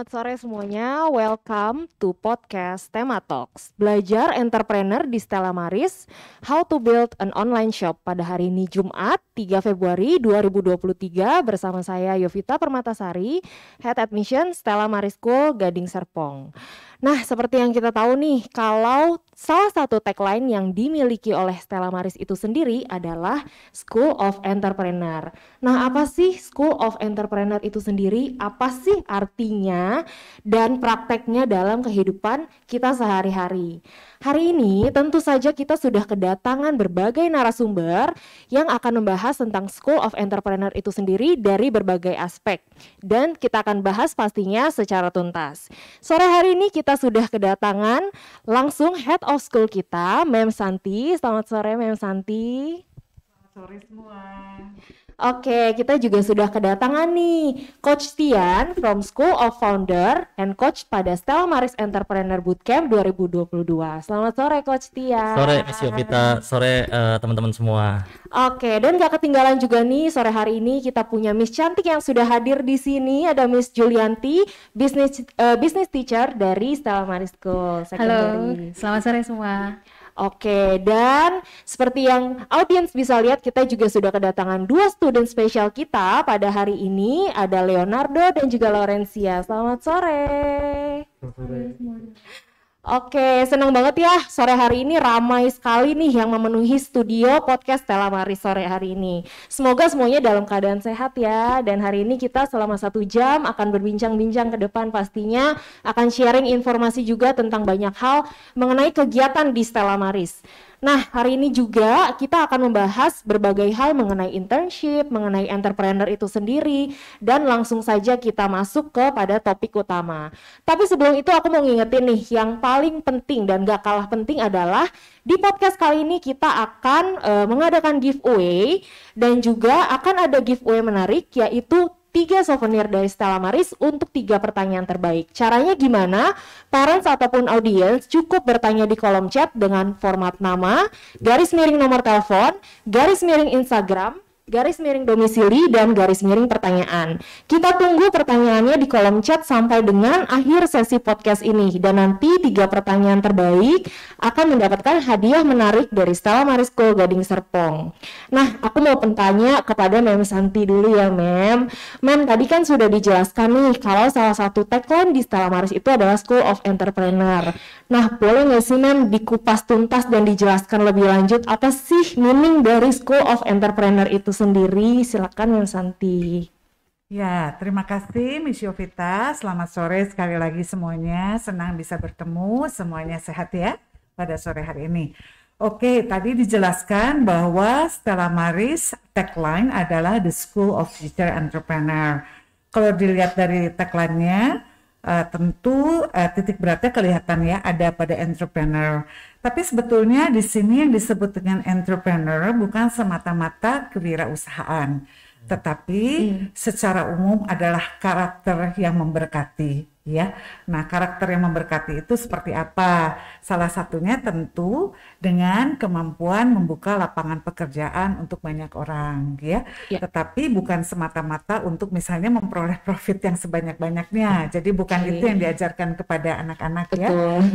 Selamat sore semuanya, welcome to podcast Tema Talks. Belajar entrepreneur di Stella Maris, How to Build an Online Shop pada hari ini Jumat 3 Februari 2023 bersama saya Yovita Permatasari, Head Admission Stella Maris School Gading Serpong. Nah, seperti yang kita tahu nih, kalau salah satu tagline yang dimiliki oleh Stella Maris itu sendiri adalah School of Entrepreneur. Nah, apa sih School of Entrepreneur itu sendiri? Apa sih artinya dan prakteknya dalam kehidupan kita sehari-hari? Hari ini tentu saja kita sudah kedatangan berbagai narasumber yang akan membahas tentang School of Entrepreneur itu sendiri dari berbagai aspek. Dan kita akan bahas pastinya secara tuntas. Sore hari ini kita sudah kedatangan langsung Head of School kita, Mem Santi. Selamat sore Mem Santi. Selamat sore semua. Oke, kita juga sudah kedatangan nih Coach Tian from School of Founder and Coach pada Stella Maris Entrepreneur Bootcamp 2022. Selamat sore Coach Tian. Sore Miss Yovita, sore teman-teman semua. Oke, dan gak ketinggalan juga nih sore hari ini kita punya Miss Cantik yang sudah hadir di sini. Ada Miss Julianti, business teacher dari Stella Maris School. Halo, selamat sore semua. Oke, dan seperti yang audiens bisa lihat, kita juga sudah kedatangan dua student spesial kita pada hari ini. Ada Leonardo dan juga Laurencia. Selamat sore. Oke, senang banget ya sore hari ini ramai sekali nih yang memenuhi studio podcast Stella Maris sore hari ini. Semoga semuanya dalam keadaan sehat ya. Dan hari ini kita selama 1 jam akan berbincang-bincang ke depan, pastinya akan sharing informasi juga tentang banyak hal mengenai kegiatan di Stella Maris. Nah, hari ini juga kita akan membahas berbagai hal mengenai internship, mengenai entrepreneur itu sendiri, dan langsung saja kita masuk kepada topik utama. Tapi sebelum itu aku mau ngingetin nih, yang paling penting dan gak kalah penting adalah di podcast kali ini kita akan mengadakan giveaway, dan juga akan ada giveaway menarik, yaitu 3 souvenir dari Stella Maris untuk 3 pertanyaan terbaik. Caranya gimana? Parents ataupun audiens cukup bertanya di kolom chat dengan format nama, garis miring nomor telepon, garis miring Instagram, garis miring domisili, dan garis miring pertanyaan. Kita tunggu pertanyaannya di kolom chat sampai dengan akhir sesi podcast ini. Dan nanti 3 pertanyaan terbaik akan mendapatkan hadiah menarik dari Stella Maris School Gading Serpong. Nah, aku mau bertanya kepada Mem Santi dulu ya, Mem. Mem, tadi kan sudah dijelaskan nih kalau salah satu tagline di Stella Maris itu adalah School of Entrepreneur. Nah, boleh nggak sih Mem dikupas tuntas dan dijelaskan lebih lanjut apa sih meaning dari School of Entrepreneur itu sendiri? Silakan Mem Santi. Ya, terima kasih Miss Yovita. Selamat sore sekali lagi semuanya. Senang bisa bertemu, semuanya sehat ya pada sore hari ini. Oke, tadi dijelaskan bahwa Stella Maris tagline adalah The School of Future Entrepreneur. Kalau dilihat dari tagline-nya, tentu titik beratnya kelihatan ya, ada pada entrepreneur. Tapi sebetulnya di sini yang disebut dengan entrepreneur bukan semata-mata kewirausahaan, tetapi secara umum adalah karakter yang memberkati ya. Nah, karakter yang memberkati itu seperti apa? Salah satunya tentu dengan kemampuan membuka lapangan pekerjaan untuk banyak orang ya. Tetapi bukan semata-mata untuk misalnya memperoleh profit yang sebanyak-banyaknya. Jadi bukan itu yang diajarkan kepada anak-anak ya.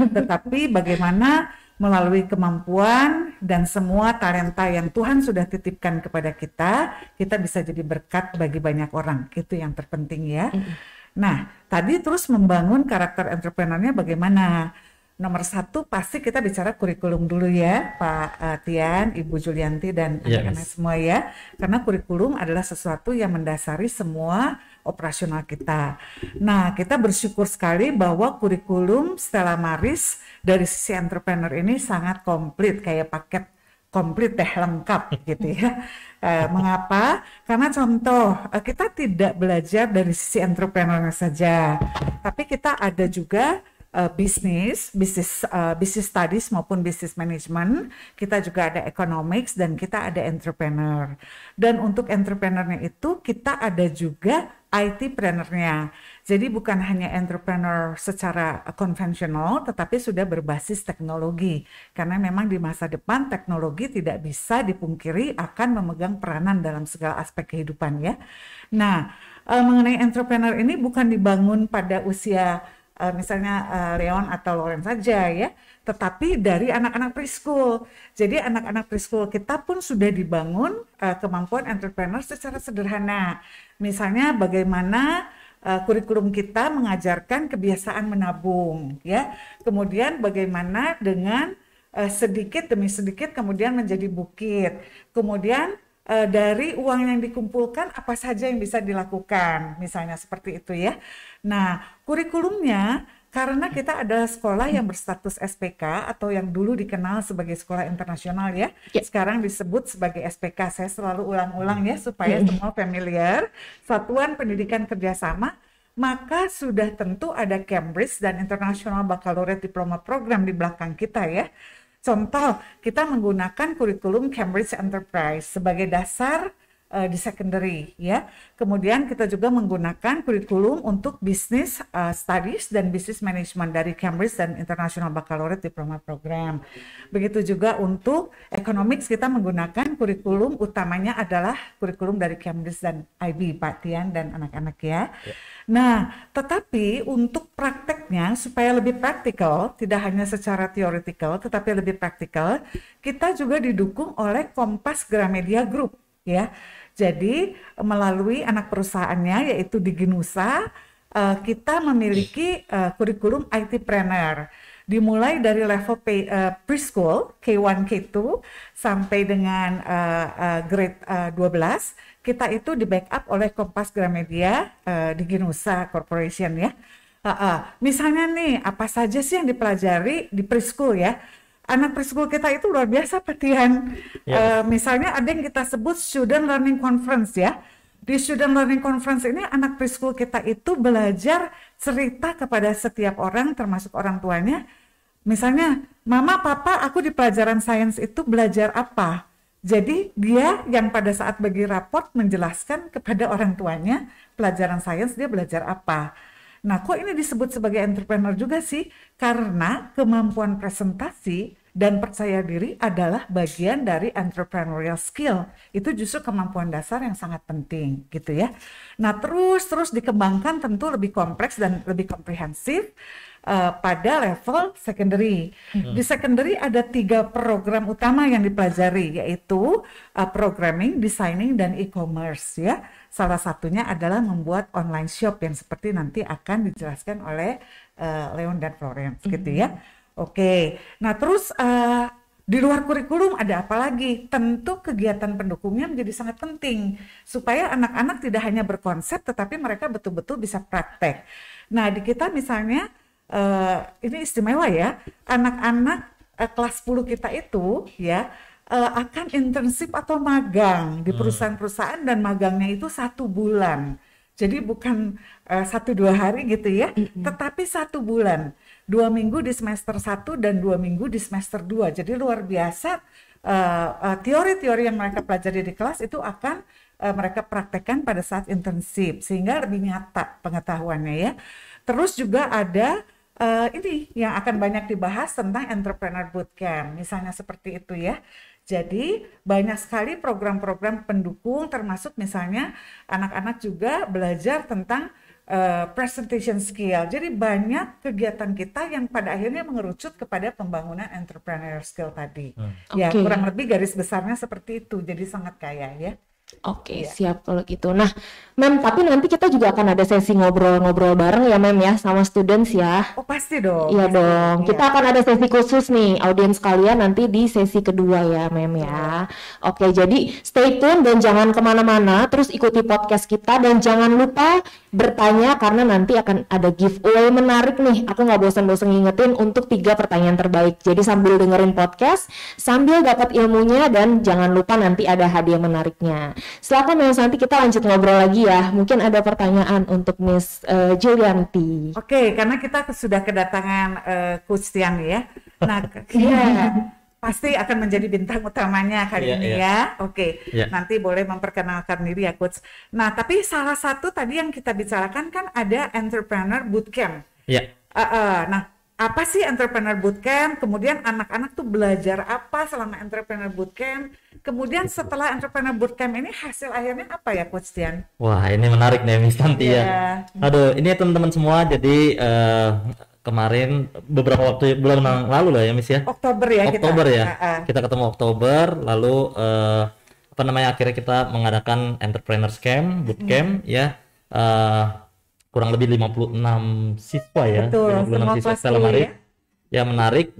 Tetapi bagaimana melalui kemampuan dan semua talenta yang Tuhan sudah titipkan kepada kita, kita bisa jadi berkat bagi banyak orang. Itu yang terpenting ya. Nah, tadi terus membangun karakter entrepreneurnya bagaimana? Nomor 1 pasti kita bicara kurikulum dulu ya, Pak Tian, Ibu Julianti, dan anak-anak semua ya. Karena kurikulum adalah sesuatu yang mendasari semua operasional kita. Nah, kita bersyukur sekali bahwa kurikulum Stella Maris dari sisi entrepreneur ini sangat komplit, kayak paket komplit deh, lengkap gitu ya. Mengapa? Karena contoh, kita tidak belajar dari sisi entrepreneur saja, tapi kita ada juga business studies maupun business management, kita juga ada economics, dan kita ada entrepreneur. Dan untuk entrepreneurnya itu kita ada juga IT-preneurnya. Jadi bukan hanya entrepreneur secara konvensional, tetapi sudah berbasis teknologi. Karena memang di masa depan teknologi tidak bisa dipungkiri akan memegang peranan dalam segala aspek kehidupan ya. Nah, mengenai entrepreneur ini bukan dibangun pada usia misalnya Leon atau Loren saja ya, tetapi dari anak-anak preschool. Jadi anak-anak preschool kita pun sudah dibangun kemampuan entrepreneur secara sederhana. Misalnya bagaimana kurikulum kita mengajarkan kebiasaan menabung ya. Kemudian bagaimana dengan sedikit demi sedikit kemudian menjadi bukit. Kemudian dari uang yang dikumpulkan apa saja yang bisa dilakukan, misalnya seperti itu ya. Nah, kurikulumnya karena kita adalah sekolah yang berstatus SPK atau yang dulu dikenal sebagai sekolah internasional ya, sekarang disebut sebagai SPK. Saya selalu ulang-ulang ya supaya semua familiar. Satuan Pendidikan Kerjasama, maka sudah tentu ada Cambridge dan International Baccalaureate Diploma Program di belakang kita ya. Contoh, kita menggunakan kurikulum Cambridge Enterprise sebagai dasar di secondary ya. Kemudian kita juga menggunakan kurikulum untuk business studies dan business management dari Cambridge dan International Baccalaureate Diploma Program. Begitu juga untuk economics kita menggunakan kurikulum utamanya adalah kurikulum dari Cambridge dan IB, Pak Tian dan anak-anak ya. Nah, tetapi untuk prakteknya supaya lebih praktikal, tidak hanya secara theoretical tetapi lebih praktikal, kita juga didukung oleh Kompas Gramedia Group ya. Jadi melalui anak perusahaannya yaitu Diginusa, kita memiliki kurikulum IT-Planner. Dimulai dari level preschool K1, K2 sampai dengan grade 12, kita itu di backup oleh Kompas Gramedia Diginusa Corporation ya. Misalnya nih, apa saja sih yang dipelajari di preschool ya? Anak preschool kita itu luar biasa Petian. Misalnya ada yang kita sebut Student Learning Conference ya. Di Student Learning Conference ini anak preschool kita itu belajar cerita kepada setiap orang termasuk orang tuanya. Misalnya, Mama, Papa, aku di pelajaran sains itu belajar apa? Jadi dia yang pada saat bagi raport menjelaskan kepada orang tuanya pelajaran sains dia belajar apa. Nah, kok ini disebut sebagai entrepreneur juga sih? Karena kemampuan presentasi dan percaya diri adalah bagian dari entrepreneurial skill. Itu justru kemampuan dasar yang sangat penting, gitu ya. Nah, terus dikembangkan tentu lebih kompleks dan lebih komprehensif pada level secondary. Di secondary ada 3 program utama yang dipelajari, yaitu programming, designing, dan e-commerce ya. Salah satunya adalah membuat online shop yang seperti nanti akan dijelaskan oleh Leon dan Florence gitu ya. Oke, nah terus di luar kurikulum ada apa lagi? Tentu kegiatan pendukungnya menjadi sangat penting supaya anak-anak tidak hanya berkonsep tetapi mereka betul-betul bisa praktek. Nah di kita misalnya ini istimewa ya, anak-anak kelas 10 kita itu ya akan internship atau magang di perusahaan-perusahaan dan magangnya itu 1 bulan. Jadi bukan 1-2 hari gitu ya, tetapi 1 bulan. 2 minggu di semester 1 dan 2 minggu di semester 2. Jadi luar biasa teori-teori yang mereka pelajari di kelas itu akan mereka praktekkan pada saat internship sehingga lebih nyata pengetahuannya ya. Terus juga ada ini yang akan banyak dibahas tentang entrepreneur bootcamp, misalnya seperti itu ya. Jadi banyak sekali program-program pendukung termasuk misalnya anak-anak juga belajar tentang presentation skill. Jadi banyak kegiatan kita yang pada akhirnya mengerucut kepada pembangunan entrepreneur skill tadi. Ya kurang lebih garis besarnya seperti itu. Jadi sangat kaya ya. Oke, siap kalau gitu. Nah, Mem, tapi nanti kita juga akan ada sesi ngobrol-ngobrol bareng ya, Mem ya, sama students ya. Oh, pasti dong. Iya dong. Kita akan ada sesi khusus nih, audiens kalian nanti di sesi kedua ya, Mem ya. Oke, jadi stay tune dan jangan kemana-mana, terus ikuti podcast kita dan jangan lupa bertanya karena nanti akan ada giveaway menarik nih. Aku nggak bosan-bosan ngingetin untuk 3 pertanyaan terbaik. Jadi sambil dengerin podcast, sambil dapat ilmunya dan jangan lupa nanti ada hadiah menariknya. Silakan Miss, nanti kita lanjut ngobrol lagi ya. Mungkin ada pertanyaan untuk Miss Julianti. Oke, karena kita sudah kedatangan Coach Tian ya. Nah, pasti akan menjadi bintang utamanya kali ini ya. Oke, nanti boleh memperkenalkan diri ya Coach. Nah, tapi salah satu tadi yang kita bicarakan kan ada Entrepreneur Bootcamp. Iya. Nah, apa sih Entrepreneur Bootcamp? Kemudian anak-anak tuh belajar apa selama Entrepreneur Bootcamp? kemudian setelah entrepreneur bootcamp ini hasil akhirnya apa ya Coach Dian? Wah, ini menarik nih Miss Tanti ya. Aduh, ini teman-teman semua, jadi kemarin beberapa bulan yang lalu lah ya Miss ya. Oktober ya Oktober kita. ya. Kita ketemu Oktober, lalu akhirnya kita mengadakan entrepreneur camp, bootcamp ya. Kurang lebih 56 siswa ya. Betul, 56 siswa Stella Maris. Ya menarik,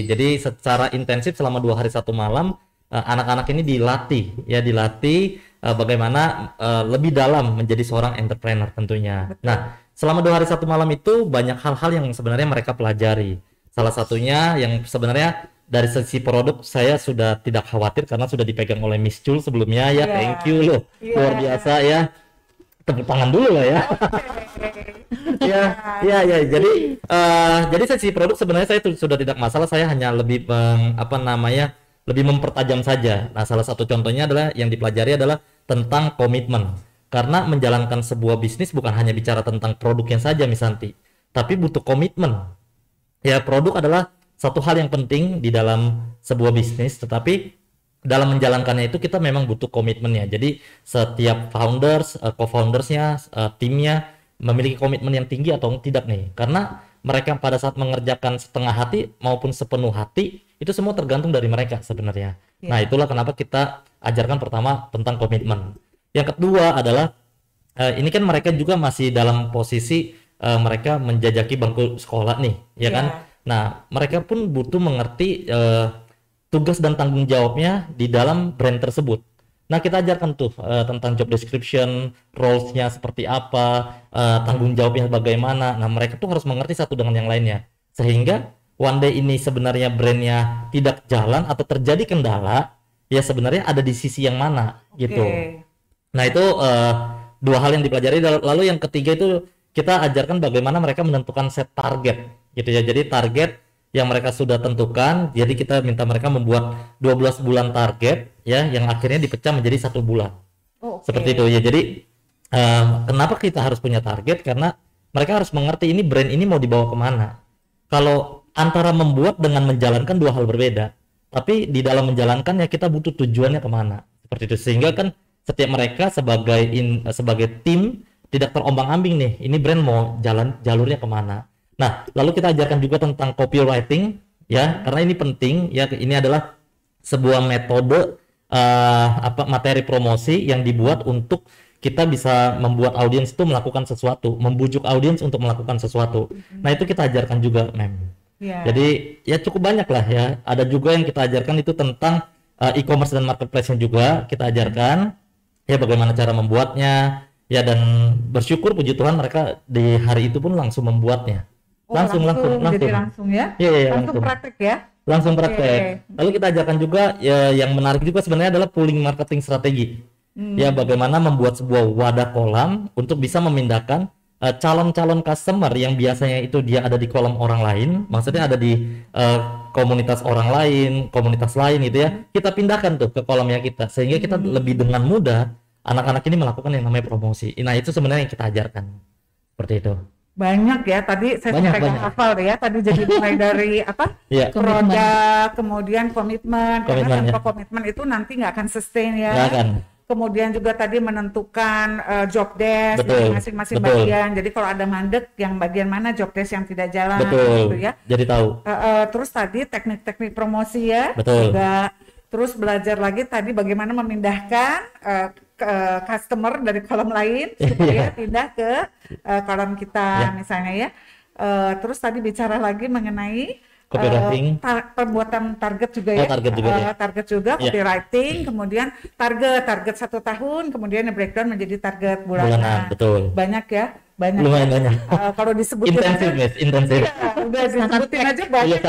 jadi secara intensif selama 2 hari 1 malam anak-anak ini dilatih bagaimana lebih dalam menjadi seorang entrepreneur tentunya. Betul. Nah, selama 2 hari 1 malam itu banyak hal-hal yang sebenarnya mereka pelajari. Salah satunya yang sebenarnya dari sisi produk saya sudah tidak khawatir karena sudah dipegang oleh Miss Jul sebelumnya ya. Thank you loh. Luar biasa ya. Tepuk tangan dulu lah ya. ya. Jadi sisi produk sebenarnya saya sudah tidak masalah. Saya hanya lebih lebih mempertajam saja. Nah, salah satu contohnya adalah yang dipelajari adalah tentang komitmen. Karena menjalankan sebuah bisnis bukan hanya bicara tentang produknya saja, Miss Santi, tapi butuh komitmen. Ya, produk adalah satu hal yang penting di dalam sebuah bisnis, tetapi dalam menjalankannya itu kita memang butuh komitmennya. Jadi setiap founders, co-foundersnya, timnya memiliki komitmen yang tinggi atau tidak nih. Karena mereka pada saat mengerjakan setengah hati maupun sepenuh hati itu semua tergantung dari mereka sebenarnya. Nah, itulah kenapa kita ajarkan pertama tentang komitmen. Yang kedua adalah ini kan mereka juga masih dalam posisi mereka menjajaki bangku sekolah nih, ya kan? Nah, mereka pun butuh mengerti tugas dan tanggung jawabnya di dalam brand tersebut. Nah, kita ajarkan tuh tentang job description, roles-nya seperti apa, tanggung jawabnya bagaimana. Nah, mereka tuh harus mengerti satu dengan yang lainnya. Sehingga one day ini sebenarnya brandnya tidak jalan atau terjadi kendala, ya sebenarnya ada di sisi yang mana gitu. Nah, itu 2 hal yang dipelajari. Lalu yang ketiga itu kita ajarkan bagaimana mereka menentukan set target gitu ya. Jadi target yang mereka sudah tentukan, jadi kita minta mereka membuat 12 bulan target ya, yang akhirnya dipecah menjadi 1 bulan. Seperti itu ya. Jadi kenapa kita harus punya target? Karena mereka harus mengerti ini brand ini mau dibawa kemana. Kalau antara membuat dengan menjalankan 2 hal berbeda, tapi di dalam menjalankan ya kita butuh tujuannya kemana. Seperti itu, sehingga kan setiap mereka sebagai tim tidak terombang-ambing nih, ini brand mau jalurnya kemana. Nah, lalu kita ajarkan juga tentang copywriting ya, karena ini penting ya. Ini adalah sebuah metode materi promosi yang dibuat untuk kita bisa membuat audiens itu melakukan sesuatu, membujuk audiens untuk melakukan sesuatu. Nah, itu kita ajarkan juga, Mem. Jadi ya cukup banyak lah ya. Ada juga yang kita ajarkan itu tentang e-commerce dan marketplace-nya juga kita ajarkan ya, bagaimana cara membuatnya ya, dan bersyukur puji Tuhan mereka di hari itu pun langsung membuatnya. Langsung jadi langsung ya. Langsung praktek ya. Langsung praktek. Lalu kita ajarkan juga ya, yang menarik juga sebenarnya adalah pooling marketing strategi. Ya, bagaimana membuat sebuah wadah kolam untuk bisa memindahkan calon-calon customer yang biasanya itu dia ada di kolom orang lain, maksudnya ada di komunitas orang lain, komunitas lain gitu ya. Kita pindahkan tuh ke kolomnya kita, sehingga kita lebih dengan mudah anak-anak ini melakukan yang namanya promosi. Nah, itu sebenarnya yang kita ajarkan. Seperti itu. Banyak ya, tadi saya sampai hafal ya, tadi jadi mulai dari produk, kemudian komitmen, karena tanpa komitmen itu nanti nggak akan sustain ya. Nggak akan. Kemudian juga tadi menentukan job desk di masing-masing bagian. Jadi kalau ada mandek, yang bagian mana job desk yang tidak jalan, gitu ya. Jadi tahu. Terus tadi teknik-teknik promosi ya, juga. Terus belajar lagi tadi bagaimana memindahkan customer dari kolom lain supaya pindah ke kolom kita misalnya ya. Terus tadi bicara lagi mengenai pembuatan target juga ya. Target juga copywriting, kemudian target 1 tahun, kemudian breakdown menjadi target bulanan. Betul. Banyak ya. Lumayan banyak. Kalau disebutin intensif. Udah disebutin aja banyak.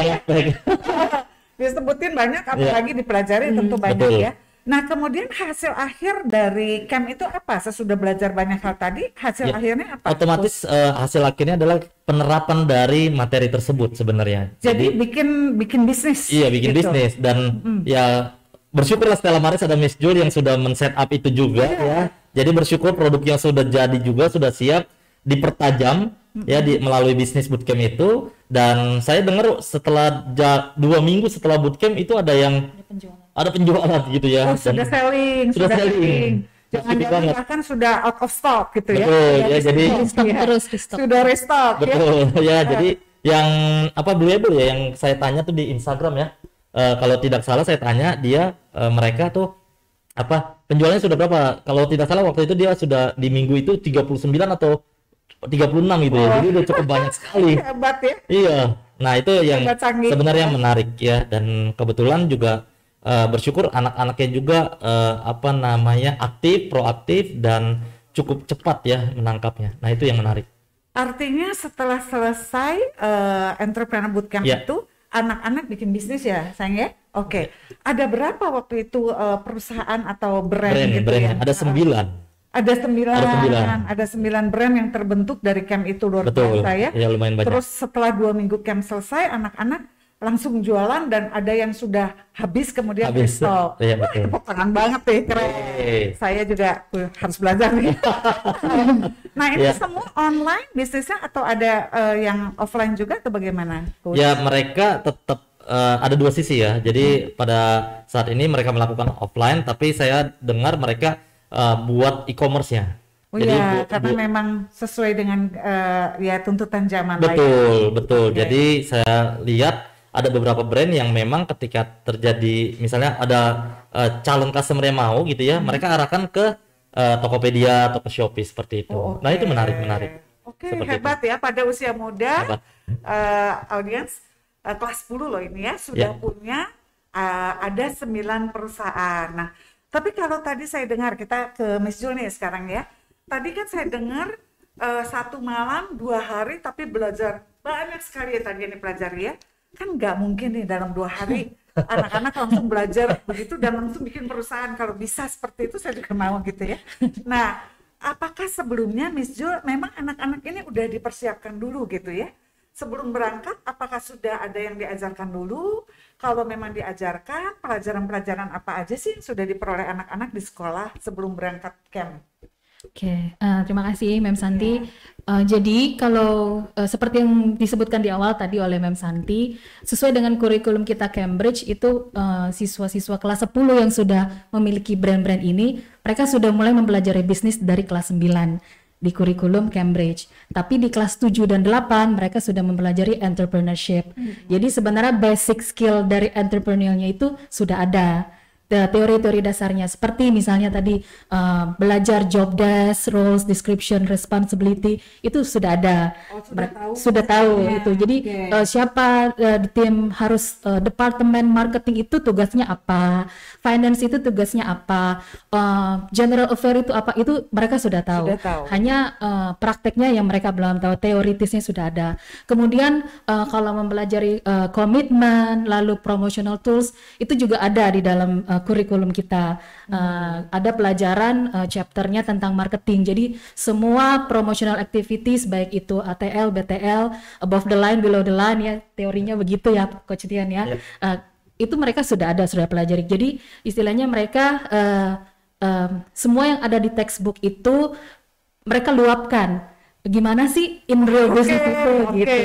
Disebutin banyak, apalagi dipelajari tentu banyak ya. Nah, kemudian hasil akhir dari camp itu apa? Sesudah belajar banyak hal tadi, hasil akhirnya apa? Otomatis hasil akhirnya adalah penerapan dari materi tersebut sebenarnya. Jadi bikin bisnis. Iya, bikin bisnis, dan ya bersyukurlah Stella Maris ada Miss Jul yang sudah men-set up itu juga ya. Jadi bersyukur produknya sudah jadi juga, sudah siap dipertajam ya melalui bisnis bootcamp itu. Dan saya dengar setelah 2 minggu setelah bootcamp itu ada yang ada penjualan gitu ya. Oh, sudah selling, sudah selling. Jangan-jangan bahkan sudah out of stock gitu ya. Betul, ya, jadi restock terus, restock. Sudah restock ya. betul ya. Jadi yang apa Blueable ya yang saya tanya tuh di Instagram ya. Kalau tidak salah saya tanya dia mereka tuh apa penjualannya sudah berapa? Kalau tidak salah waktu itu dia sudah di minggu itu 39 atau 36 gitu ya. Jadi udah cukup banyak sekali. Hebat ya. Iya. Nah, itu yang Hebat, canggih. sebenarnya menarik ya, dan kebetulan juga bersyukur anak-anaknya juga apa namanya aktif, proaktif dan cukup cepat ya menangkapnya. Nah, itu yang menarik. Artinya setelah selesai entrepreneur bootcamp Ya. itu anak-anak bikin bisnis ya, sayang ya? Oke. Ada berapa waktu itu perusahaan atau brand gitu ya? Ada 9. Ada 9, Ada 9. ada 9 brand yang terbentuk dari camp itu, luar Betul. biasa ya. Ya, lumayan banyak. Terus setelah 2 minggu camp selesai, anak-anak langsung jualan dan ada yang sudah habis kemudian Habis. restock. Iya, betul. Tepuk tangan banget nih, keren. Yeay. Saya juga harus belajar nih. Nah, ini Ya. semua online bisnisnya atau ada yang offline juga atau bagaimana, Coach? Ya, mereka tetap ada dua sisi ya. Jadi pada saat ini mereka melakukan offline, tapi saya dengar mereka buat e-commerce-nya. Oh Jadi ya, karena memang sesuai dengan ya tuntutan zaman lah ya. betul, betul. Oke. Jadi saya lihat ada beberapa brand yang memang ketika terjadi misalnya ada calon customer yang mau gitu ya, mereka arahkan ke Tokopedia atau ke Shopee seperti itu. Oh, Nah, oke. itu menarik. Oke, Seperti hebat ya pada usia muda. Hebat. Audiens kelas 10 loh ini ya sudah Ya. punya ada 9 perusahaan. Nah, tapi kalau tadi saya dengar kita ke Miss Jul nih sekarang ya. Tadi kan saya dengar 1 malam 2 hari tapi belajar banyak sekali ya tadi yang dipelajari ya. Kan nggak mungkin nih dalam 2 hari anak-anak langsung belajar begitu dan langsung bikin perusahaan. Kalau bisa seperti itu saya juga mau gitu ya. Nah, apakah sebelumnya Miss Jul memang anak-anak ini udah dipersiapkan dulu gitu ya? Sebelum berangkat, apakah sudah ada yang diajarkan dulu? Kalau memang diajarkan, pelajaran-pelajaran apa aja sih yang sudah diperoleh anak-anak di sekolah sebelum berangkat camp? Oke, terima kasih Mem Santi. Jadi kalau seperti yang disebutkan di awal tadi oleh Mem Santi, sesuai dengan kurikulum kita Cambridge itu siswa-siswa kelas 10 yang sudah memiliki brand-brand ini, mereka sudah mulai mempelajari bisnis dari kelas 9 di kurikulum Cambridge. Tapi di kelas 7 dan 8 mereka sudah mempelajari entrepreneurship. Jadi sebenarnya basic skill dari entrepreneurnya itu sudah ada. Teori-teori dasarnya seperti misalnya tadi belajar job desk, roles, description, responsibility itu sudah ada. Sudah tahu Ya, itu. Jadi oke. siapa di tim harus departemen marketing itu tugasnya apa, finance itu tugasnya apa, general affair itu apa, itu mereka sudah tahu. Sudah tahu. Hanya prakteknya yang mereka belum tahu, teoritisnya sudah ada. Kemudian kalau mempelajari komitmen, lalu promotional tools itu juga ada di dalam kurikulum kita. Ada pelajaran chapternya tentang marketing. Jadi semua promotional activities baik itu ATL, BTL, above the line, below the line ya, teorinya begitu ya Coach Tian ya. Itu mereka sudah pelajari. Jadi istilahnya mereka semua yang ada di textbook itu mereka luapkan. Gimana sih in real business itu gitu.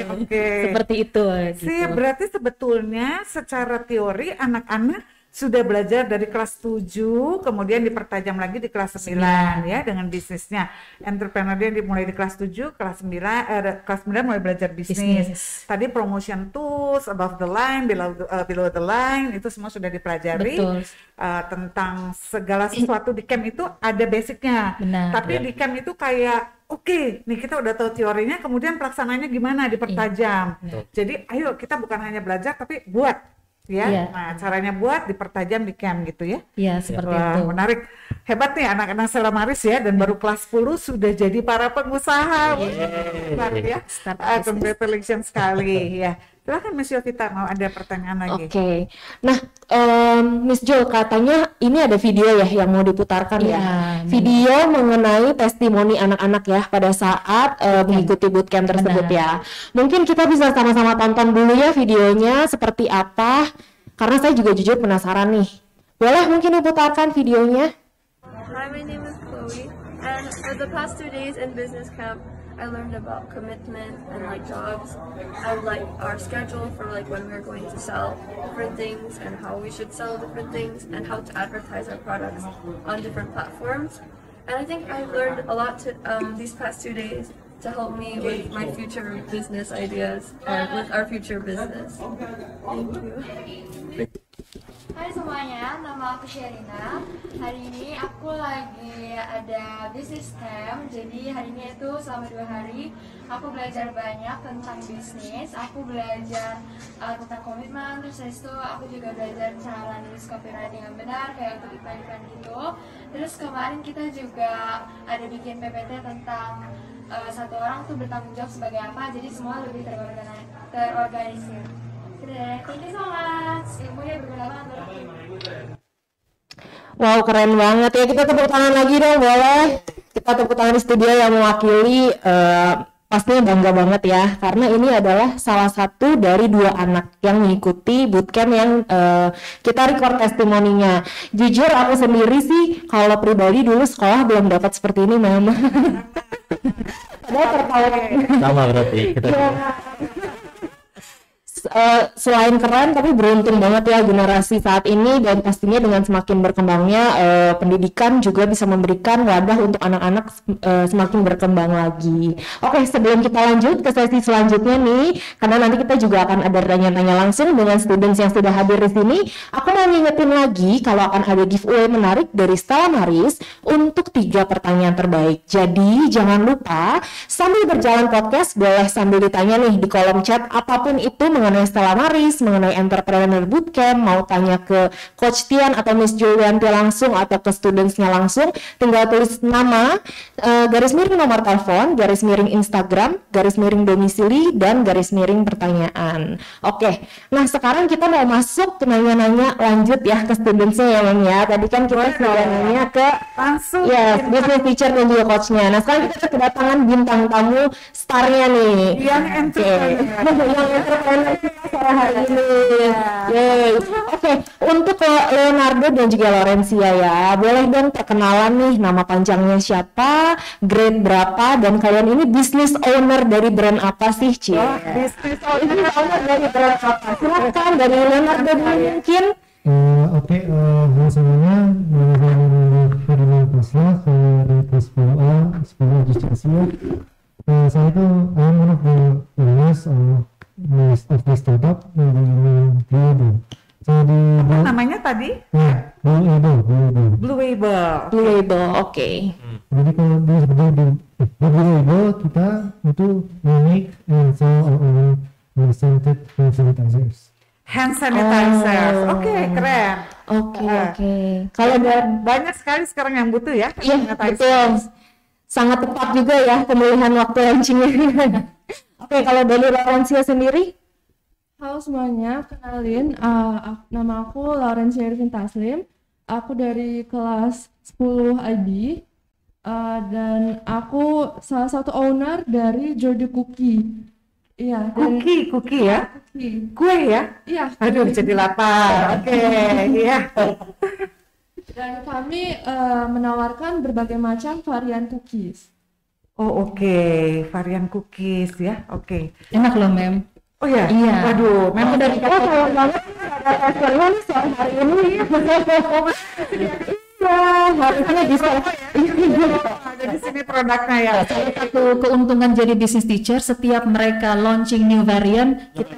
Seperti itu gitu. Sih, berarti sebetulnya secara teori anak-anak sudah belajar dari kelas 7, kemudian dipertajam lagi di kelas 9 ya dengan bisnisnya. Entrepreneur dia dimulai di kelas 7, kelas 9 mulai belajar bisnis. Tadi promotion tools, above the line, below the line, itu semua sudah dipelajari. Betul. Tentang segala sesuatu di camp itu ada basicnya. Benar. Tapi di camp itu kayak oke, nih kita udah tahu teorinya, kemudian pelaksananya gimana dipertajam. Jadi ayo kita bukan hanya belajar tapi buat. Ya, Iya. nah caranya buat dipertajam di camp gitu ya. Ya, seperti Wah, itu. menarik. Hebat nih anak-anak Selamaris ya, dan baru kelas 10 sudah jadi para pengusaha. Hebat ya. Start business. Congratulations sekali ya. Silakan Miss Yovita, mau ada pertanyaan lagi. Oke. Nah, Miss Jo, katanya ini ada video ya yang mau diputarkan ya. Iya, Video mengenai testimoni anak-anak ya pada saat mengikuti bootcamp tersebut ya. Mungkin kita bisa sama-sama tonton dulu ya videonya seperti apa. Karena saya juga jujur penasaran nih. Boleh mungkin diputarkan videonya? Hi, my name is Chloe, and for the past 2 days in business camp, I learned about commitment and like jobs and like our schedule for like when we're going to sell different things and how we should sell different things and how to advertise our products on different platforms. And I think I've learned a lot these past 2 days to help me with my future business ideas and with our future business. Thank you. Hai semuanya, nama aku Sherina. Hari ini aku lagi ada business camp. Jadi hari ini itu selama 2 hari aku belajar banyak tentang bisnis. Aku belajar tentang komitmen, terus itu aku juga belajar cara nulis copywriting yang benar kayak untuk iklan-iklan gitu. Terus kemarin kita juga ada bikin PPT tentang satu orang tuh bertanggung jawab sebagai apa. Jadi semua lebih terorganisir. Thank you so much. Ilmunya berguna banget. Wow, keren banget ya. Kita tepuk tangan lagi dong, boleh? Kita tepuk tangan di studio yang mewakili pastinya bangga banget ya. Karena ini adalah salah satu dari 2 anak yang mengikuti bootcamp yang kita record testimoninya. Jujur aku sendiri sih kalau pribadi dulu sekolah belum dapat seperti ini, Mama. Padahal tertawa. Sama berarti kita. Selain keren tapi beruntung banget ya generasi saat ini, dan pastinya dengan semakin berkembangnya pendidikan juga bisa memberikan wadah untuk anak-anak semakin berkembang lagi. Oke, sebelum kita lanjut ke sesi selanjutnya nih, karena nanti kita juga akan ada tanya-tanya langsung dengan students yang sudah hadir di sini, aku mau ngingetin lagi kalau akan ada giveaway menarik dari Stella Maris untuk 3 pertanyaan terbaik. Jadi jangan lupa sambil berjalan podcast boleh sambil ditanya nih di kolom chat apapun itu mengenai Stella Maris, mengenai Entrepreneur Bootcamp, mau tanya ke Coach Tian atau Miss Julianti langsung atau ke studentsnya langsung, tinggal tulis nama, garis miring nomor telepon, garis miring Instagram, garis miring domisili, dan garis miring pertanyaan. Oke, nah sekarang kita mau masuk ke nanya-nanya lanjut ya ke studentsnya ya, Mam ya. Tadi kan kita sudah nanya ke langsung business teacher dan juga coachnya. Nah sekarang kita kedatangan bintang tamu starnya nih. yang entrepreneur sore hari ini. Oke, untuk Leonardo dan juga Laurencia ya, boleh dong perkenalan nih, nama panjangnya siapa, grade berapa, dan kalian ini business owner dari brand apa sih, Ci? business owner Dari brand apa? Silakan dari Leonardo dulu mungkin. Oke, halo semuanya, nama saya Ferdinand Pasla, saya dari kelas 10A, 10 Asia. Saya itu I'm one of the owners of the startup namanya Blue Able. Jadi apa namanya tadi? Ya, Blue Able. Blue Able. Blue Able, oke. Jadi kalau di Blue Able kita itu make and sell our own scented hand sanitizers. Hand sanitizers. Oke, keren. Oke. Kalau Banyak sekali sekarang yang butuh ya. iya, betul. Sangat tepat juga ya pemilihan waktu launchingnya. Oke, kalau dari Laurencia sendiri? Halo semuanya, kenalin, nama aku Laurencia Irvin Taslim. Aku dari kelas 10 IB, dan aku salah satu owner dari Jordi Cookie. Iya, Cookie ya? Cookie. Kue ya? Iya. Aduh, jadi lapar. Oke, iya. Dan kami menawarkan berbagai macam varian cookies. Oh, oke. Varian cookies ya. Oke. Enak loh, Mem. Oh ya? Iya. Waduh, memang dari Sayang banget ada testernya nih sore hari ini. Iya, harusnya bisa. ada di sini produknya ya. Salah satu keuntungan jadi business teacher, setiap mereka launching new variant, kita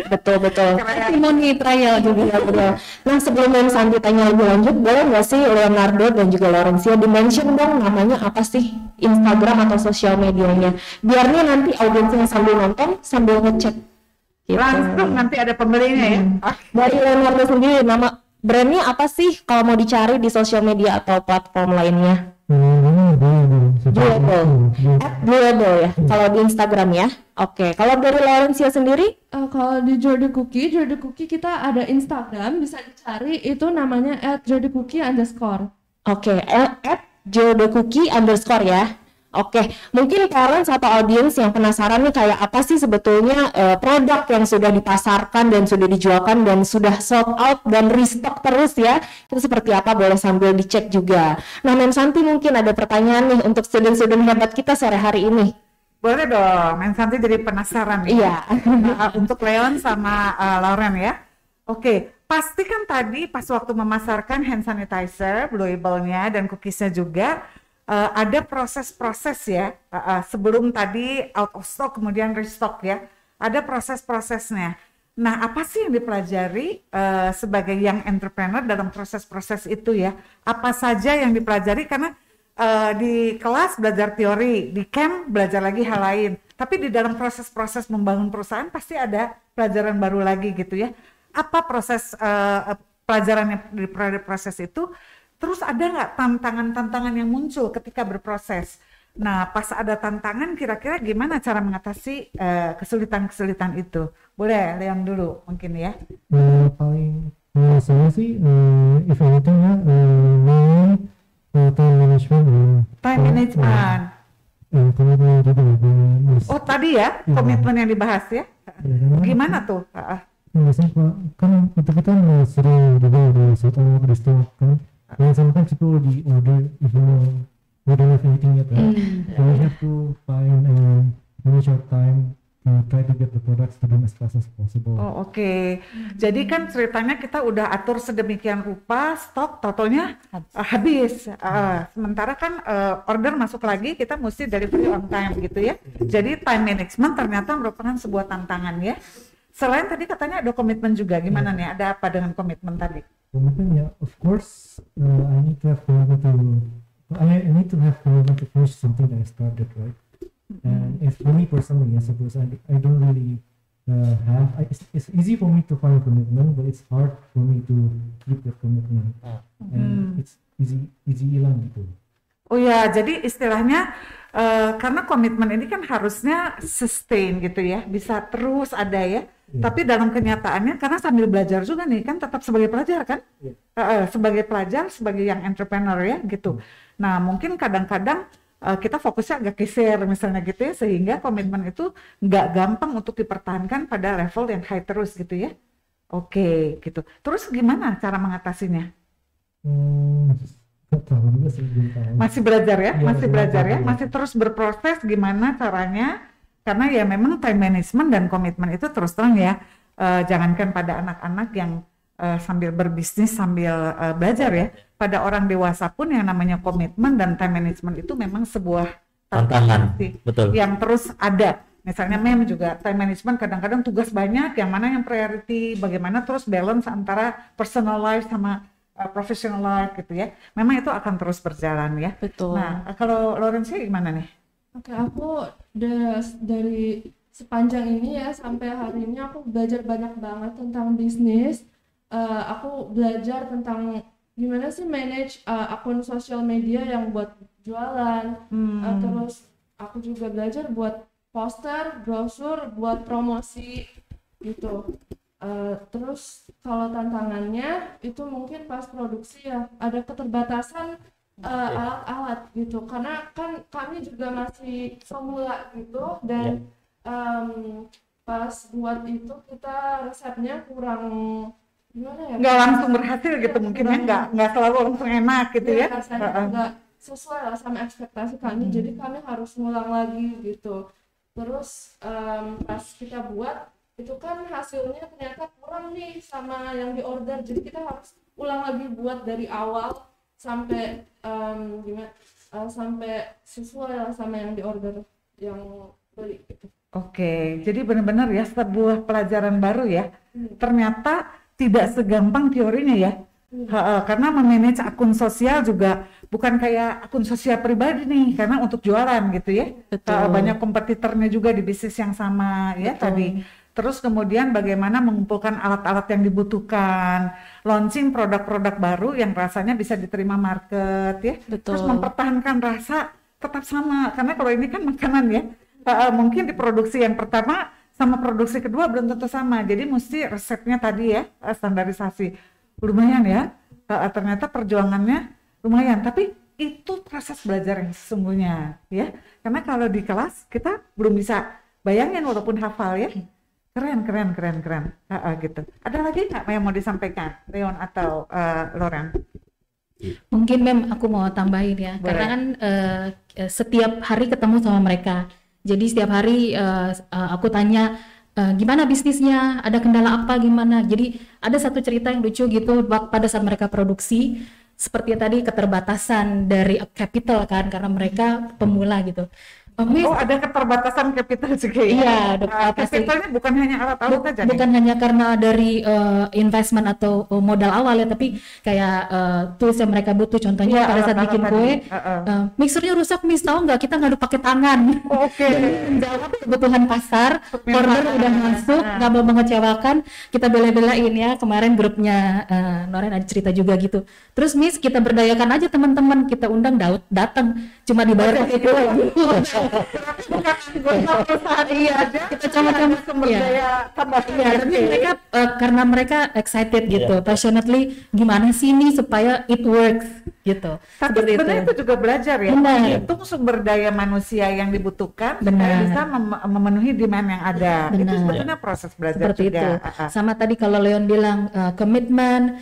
Betul. testimoni trial juga. Betul. Nah sebelum Mem Santi tanya lebih lanjut, boleh nggak sih Leonardo dan juga Laurencia di-mention dong namanya apa sih, Instagram atau sosial medianya, biar nih nanti audiensnya sambil nonton sambil ngecek gitu. Langsung nanti ada pembelinya ya. Dari Leonardo sendiri, nama brandnya apa sih kalau mau dicari di sosial media atau platform lainnya? Doable ya, kalau di Instagram ya. Oke, kalau dari Laurencia sendiri? Kalau di Jordi Cookie kita ada Instagram, bisa dicari, itu namanya @jordicookie_. Oke, @jordicookie_ ya. Oke, mungkin parents atau audiens yang penasaran nih kayak apa sih sebetulnya produk yang sudah dipasarkan dan sudah dijualkan dan sudah sold out dan restock terus ya. Itu seperti apa, boleh sambil dicek juga. Nah, Mem Santi mungkin ada pertanyaan nih untuk student-student hebat kita sore hari ini. Boleh dong, Mem Santi jadi penasaran. Iya. Untuk Leon sama Lauren ya. Oke, pasti kan tadi pas waktu memasarkan hand sanitizer, blue label-nya dan cookies-nya juga, ada proses-proses ya, sebelum tadi out of stock kemudian restock ya, ada proses-prosesnya. Nah, apa sih yang dipelajari sebagai young entrepreneur dalam proses-proses itu ya? Apa saja yang dipelajari, karena di kelas belajar teori, di camp belajar lagi hal lain, tapi di dalam proses-proses membangun perusahaan pasti ada pelajaran baru lagi gitu ya. Apa proses pelajaran yang di proses itu? Terus ada nggak tantangan-tantangan yang muncul ketika berproses? Nah, pas ada tantangan, kira-kira gimana cara mengatasi kesulitan-kesulitan itu? Boleh, Leon dulu mungkin ya. Paling saya sih, if anything ya, time management. Time management. Komitmen juga. Oh, tadi ya, komitmen yang dibahas ya. Gimana tuh? Biasanya kan kita sering juga di satu restock kan. And sometimes people already order if we don't have anything yet, right? So we have to find and manage our time to try to get the products to them as fast as possible. Oh, oke. Jadi kan ceritanya kita udah atur sedemikian rupa, stok totalnya habis. Sementara kan order masuk lagi, kita mesti delivery on time gitu ya. Jadi time management ternyata merupakan sebuah tantangan ya. Selain tadi katanya ada komitmen juga, gimana nih? Ada apa dengan komitmen tadi? Komitmen ya, of course, I need to have commitment to finish something that I started, right? And if for me personally, I suppose I don't really it's easy for me to find commitment, but it's hard for me to keep the commitment, and it's easy hilang gitu. Oh ya, jadi istilahnya karena komitmen ini kan harusnya sustain gitu ya, bisa terus ada ya. Tapi dalam kenyataannya, karena sambil belajar juga nih, kan tetap sebagai pelajar kan, sebagai pelajar, sebagai yang entrepreneur ya gitu. Nah, mungkin kadang-kadang kita fokusnya agak geser misalnya gitu ya, sehingga komitmen itu nggak gampang untuk dipertahankan pada level yang high terus gitu ya. Oke, gitu. Terus gimana cara mengatasinya? Masih belajar ya, masih terus berproses gimana caranya. Karena ya memang time management dan komitmen itu terus terang ya, jangankan pada anak-anak yang sambil berbisnis sambil belajar ya, pada orang dewasa pun yang namanya komitmen dan time management itu memang sebuah tantangan, betul. Yang terus ada. Misalnya Mem juga time management kadang-kadang tugas banyak, yang mana yang priority, bagaimana terus balance antara personal life sama professional life gitu ya. Memang itu akan terus berjalan ya. Betul. Nah, kalau Laurencia gimana nih? Oke, aku dari sepanjang ini ya sampai hari ini aku belajar banyak banget tentang bisnis. Aku belajar tentang gimana sih manage akun sosial media yang buat jualan. Terus aku juga belajar buat poster, brosur, buat promosi gitu. Terus kalau tantangannya itu mungkin pas produksi ya ada keterbatasan alat-alat gitu, karena kan kami juga masih pemula gitu dan pas buat itu kita resepnya kurang gimana ya, nggak langsung berhasil gitu mungkin ya, nggak selalu langsung enak gitu ya, rasanya nggak sesuai lah sama ekspektasi kami, jadi kami harus ngulang lagi gitu. Terus pas kita buat itu kan hasilnya ternyata kurang nih sama yang diorder, jadi kita harus ulang lagi buat dari awal sampai sampai sesuai lah sama yang diorder yang beli gitu. Oke, jadi benar-benar ya sebuah pelajaran baru ya. Ternyata tidak segampang teorinya ya. Karena memanage akun sosial juga bukan kayak akun sosial pribadi nih, karena untuk jualan gitu ya. Banyak kompetitornya juga di bisnis yang sama ya tadi. Terus kemudian bagaimana mengumpulkan alat-alat yang dibutuhkan, launching produk-produk baru yang rasanya bisa diterima market ya. Terus mempertahankan rasa tetap sama, karena kalau ini kan makanan ya, mungkin di produksi yang pertama sama produksi kedua belum tentu sama, jadi mesti resepnya tadi ya, standarisasi. Lumayan ya, ternyata perjuangannya lumayan, tapi itu proses belajar yang sesungguhnya ya. Karena kalau di kelas kita belum bisa bayangin walaupun hafal ya. Keren. Gitu. Ada lagi nggak yang mau disampaikan, Leon atau Loren? Mungkin Mem aku mau tambahin ya. Boleh. Karena kan setiap hari ketemu sama mereka. Jadi setiap hari aku tanya gimana bisnisnya, ada kendala apa, gimana. Jadi ada satu cerita yang lucu gitu pada saat mereka produksi, seperti tadi keterbatasan dari capital kan, karena mereka pemula gitu. Miss, Oh, ada keterbatasan capital juga ya? Iya, pasti. Capitalnya bukan hanya alat-alat aja nih? bukan hanya karena dari investment atau modal awal ya, tapi kayak tools yang mereka butuh. Contohnya Iya, pada saat alat-alat bikin tadi. kue, mixernya rusak, Miss, tahu nggak, kita ngaduk pakai tangan. Oke. Menjawab kebutuhan pasar, Permintaan. order udah masuk, nggak mau mengecewakan, kita bela-belain ya. Kemarin grupnya Noren ada cerita juga gitu. Terus Miss, kita berdayakan aja teman-teman, kita undang Daud datang, cuma dibayar pakai kue. Bukan anggota perusahaan aja, Kita sama-sama sumber iya. daya tambah. Iya, tapi mereka karena mereka excited gitu, passionately, gimana sih ini supaya it works gitu. Tapi Seperti sebenarnya itu juga belajar ya. Benar. Itu sumber daya manusia yang dibutuhkan supaya Benar. bisa memenuhi demand yang ada. Itu Benar. sebetulnya proses belajar Seperti juga. itu. Ah. Sama tadi kalau Leon bilang komitmen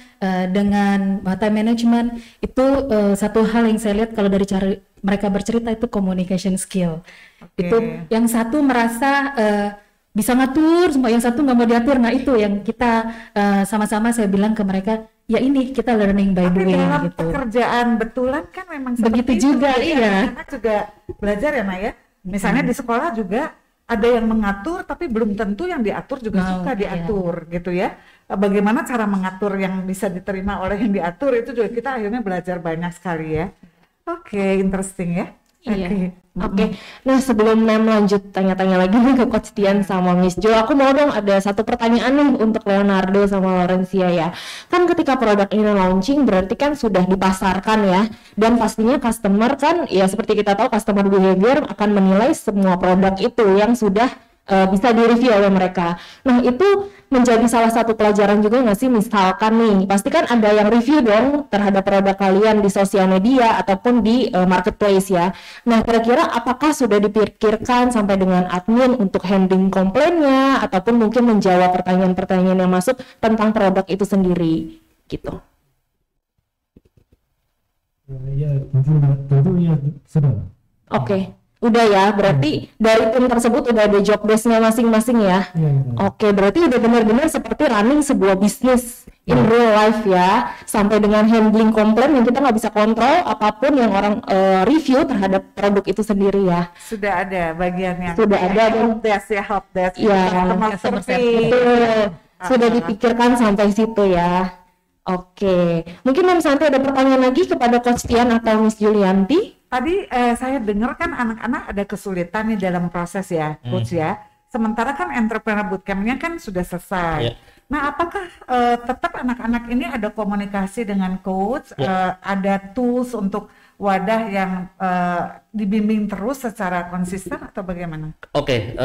dengan time management itu satu hal yang saya lihat kalau dari cara mereka bercerita itu communication skill. Oke. Itu yang satu merasa bisa ngatur semua, yang satu nggak mau diatur. Nah itu yang kita sama-sama saya bilang ke mereka, ya ini kita learning by Tapi doing dalam gitu. pekerjaan betulan kan memang Begitu seperti juga, itu. iya. Anak juga belajar ya, Naya. Misalnya di sekolah juga ada yang mengatur, tapi belum tentu yang diatur juga Mau, suka iya. diatur, gitu ya. Bagaimana cara mengatur yang bisa diterima oleh yang diatur, itu juga kita akhirnya belajar banyak sekali ya. Oke, interesting ya. Iya. Oke. Nah, sebelum Mem lanjut tanya-tanya lagi nih ke Coach Tian sama Miss Jo, aku mau dong ada satu pertanyaan nih untuk Leonardo sama Laurencia ya. Kan ketika produk ini launching berarti kan sudah dipasarkan ya. Dan pastinya customer kan ya seperti kita tahu customer behavior akan menilai semua produk itu yang sudah bisa direview oleh mereka. Nah, itu menjadi salah satu pelajaran juga nggak sih? Misalkan nih, pasti kan ada yang review dong terhadap produk kalian di sosial media ataupun di marketplace ya. Nah, kira-kira apakah sudah dipikirkan sampai dengan admin untuk handling komplainnya ataupun mungkin menjawab pertanyaan-pertanyaan yang masuk tentang produk itu sendiri gitu? Ya, tentu ya sudah. Oke. Udah ya, berarti dari tim tersebut udah ada job desk-nya masing-masing ya? Ya, Oke, berarti udah benar-benar seperti running sebuah bisnis in real life ya, sampai dengan handling komplain yang kita nggak bisa kontrol apapun yang orang review terhadap produk itu sendiri ya. Sudah ada bagiannya. Sudah ada, dan- help desk ya, help desk. Iya, Customer service. Betul, sudah dipikirkan sampai situ ya. Oke, mungkin Mem Santi ada pertanyaan lagi kepada Coach Tian atau Miss Julianti? Tadi saya dengar kan anak-anak ada kesulitan nih dalam proses ya, Coach ya. Sementara kan entrepreneur bootcamp-nya kan sudah selesai. Iya. Nah, apakah tetap anak-anak ini ada komunikasi dengan coach, Iya. ada tools untuk wadah yang dibimbing terus secara konsisten atau bagaimana? Oke,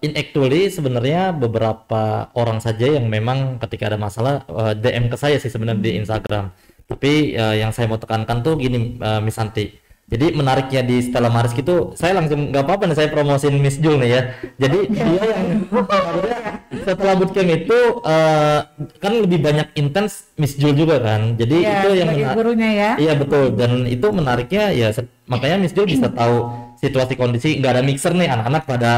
in actually sebenarnya beberapa orang saja yang memang ketika ada masalah DM ke saya sih sebenarnya di Instagram. Tapi yang saya mau tekankan tuh gini, Miss Santi. Jadi menariknya di Stella Maris gitu, saya langsung nggak apa-apa nih saya promosin Miss Jul nih ya. Jadi dia yang setelah bootcamp itu kan lebih banyak intens Miss Jul juga kan. Jadi Ya, itu yang sebagai gurunya ya. Iya betul, dan itu menariknya ya makanya Miss Jo bisa tahu situasi kondisi nggak ada mixer nih, anak-anak pada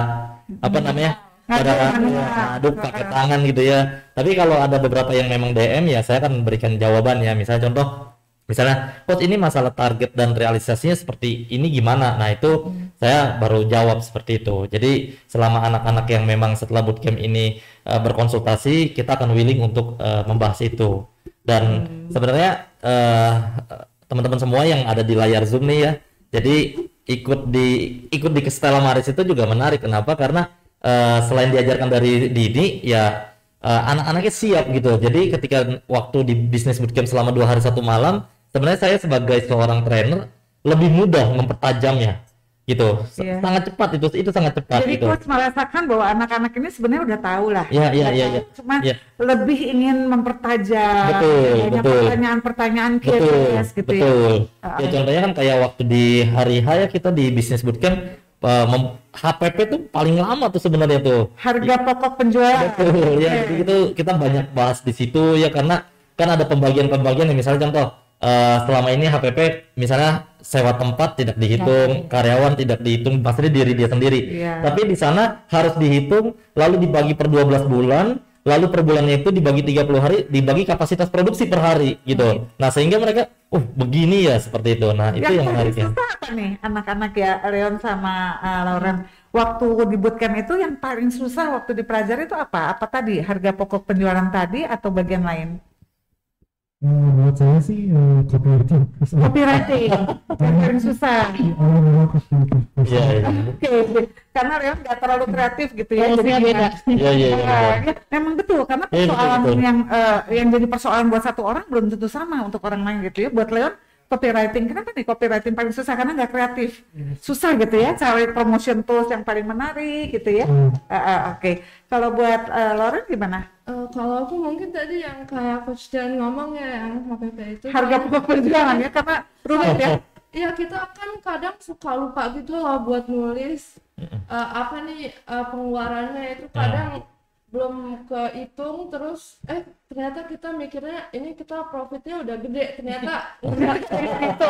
apa namanya pada ngaduk pakai tangan gitu ya. Tapi kalau ada beberapa yang memang DM ya saya akan berikan jawaban ya. Misalnya Coach ini masalah target dan realisasinya seperti ini gimana? Nah itu saya baru jawab seperti itu. Jadi selama anak-anak yang memang setelah bootcamp ini berkonsultasi, kita akan willing untuk membahas itu. Dan sebenarnya teman-teman semua yang ada di layar Zoom nih ya, jadi ikut di Stella Maris itu juga menarik. Kenapa? Karena selain diajarkan dari dini ya anak-anaknya siap gitu. Jadi ketika waktu di business bootcamp selama 2 hari 1 malam, sebenarnya saya sebagai seorang trainer lebih mudah mempertajamnya gitu. Iya. Sangat cepat itu sangat cepat Jadi gitu. coach merasakan bahwa anak-anak ini sebenarnya udah tahu lah. Iya. Cuma Iya. lebih ingin mempertajam, Betul, banyak betul. pertanyaan-pertanyaan Betul, curious gitu ya. betul. Ya contohnya kan kayak waktu di hari H ya kita di Business Bootcamp HPP tuh paling lama tuh sebenarnya tuh. Harga pokok penjualan. Betul ya. Jadi itu kita banyak bahas di situ ya karena kan ada pembagian-pembagian yang misalnya contoh selama ini HPP misalnya sewa tempat tidak dihitung, karyawan tidak dihitung, pasti diri dia sendiri. Iya. Tapi di sana harus dihitung, lalu dibagi per 12 bulan, lalu per bulannya itu dibagi 30 hari, dibagi kapasitas produksi per hari gitu. Nah, sehingga mereka begini ya seperti itu. Nah, itu yang menariknya. Susah apa nih anak-anak ya Leon sama Lauren? Waktu di bootcamp itu yang paling susah waktu dipelajari itu apa? Apa tadi? Harga pokok penjualan tadi atau bagian lain? Buat saya sih copywriting. Copywriting yang paling susah. Iya, iya. Oke, karena Leon nggak terlalu kreatif gitu ya. Harusnya Jadi beda. Iya, iya, iya. ya, memang betul karena Iya, betul, persoalan betul. yang jadi persoalan buat satu orang belum tentu sama untuk orang lain gitu ya. Buat Leon copywriting, kenapa nih copywriting paling susah? Karena nggak kreatif, susah gitu ya, cari promotion tools yang paling menarik gitu ya. Oke. Kalau buat Lauren gimana? Kalau aku mungkin tadi yang kayak Coach Dan ngomong ya, yang HPP itu Harga pokok penjualan ya, karena rumit ya. Iya, kita kan kadang suka lupa gitu loh buat nulis apa nih pengeluarannya itu kadang belum kehitung, terus ternyata kita mikirnya ini kita profitnya udah gede, ternyata Itu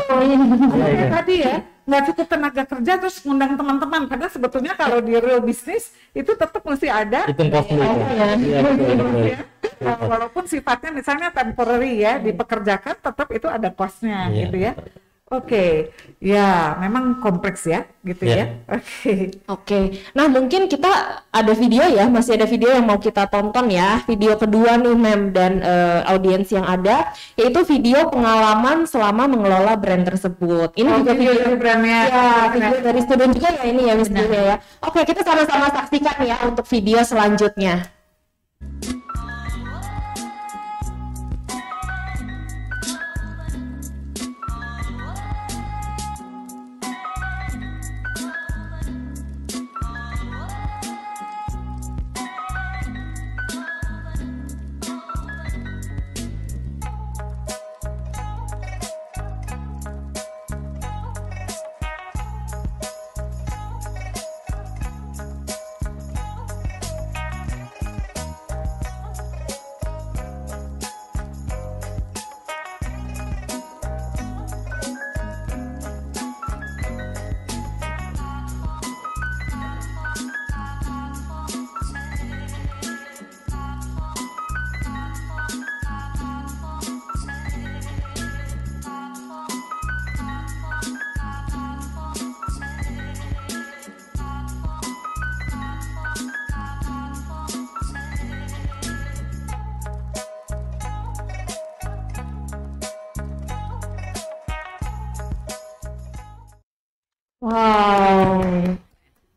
tadi ya, nggak cukup tenaga kerja terus ngundang teman-teman, karena sebetulnya kalau di real business itu tetap mesti ada Hitung cost dulu. Iya, betul, betul. ya. Walaupun sifatnya misalnya temporary ya, dipekerjakan tetap itu ada cost-nya Iya, gitu ya. betul. Oke, ya memang kompleks ya, gitu Iya. ya. Oke. Oke, nah mungkin kita ada video ya, masih ada video yang mau kita tonton ya. Video kedua nih Mem dan audiens yang ada, yaitu video pengalaman selama mengelola brand tersebut. Ini juga video dari brandnya. ya, video dari student juga ya ini ya Miss Julia ya. Oke, kita sama-sama saksikan ya untuk video selanjutnya. Wow,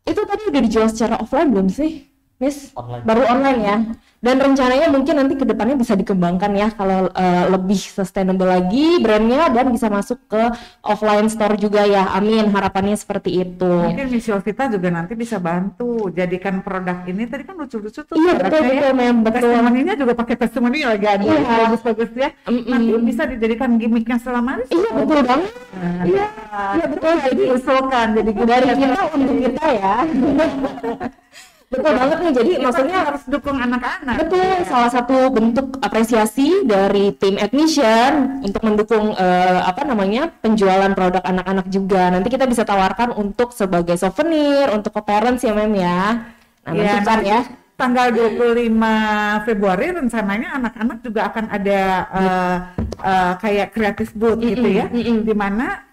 itu tadi udah dijual secara offline belum sih, Miss? Online. Baru online ya. Dan rencananya mungkin nanti ke depannya bisa dikembangkan ya kalau lebih sustainable lagi brandnya dan bisa masuk ke offline store juga ya. Amin, harapannya seperti itu. Mungkin Miss Yovita juga nanti bisa bantu jadikan produk ini, tadi kan lucu-lucu tuh Iya produknya betul ya. Mem, betul. Testimoninya juga pakai testimoni lagi ada Iya. bagus-bagus ya. Nanti bisa dijadikan gimmicknya selama ini. Iya betul banget. Iya, iya betul. Jadi Diusulkan jadi dari kita untuk kita ya. Betul banget nih. Jadi maksudnya harus dukung anak-anak. betul, salah satu bentuk apresiasi dari tim admission untuk mendukung penjualan produk anak-anak juga. Nanti kita bisa tawarkan untuk sebagai souvenir untuk ke parents ya Mem ya. Nah, Iya, nantikan ya. Tanggal 25 Februari rencananya anak-anak juga akan ada kayak creative booth gitu ya, di mana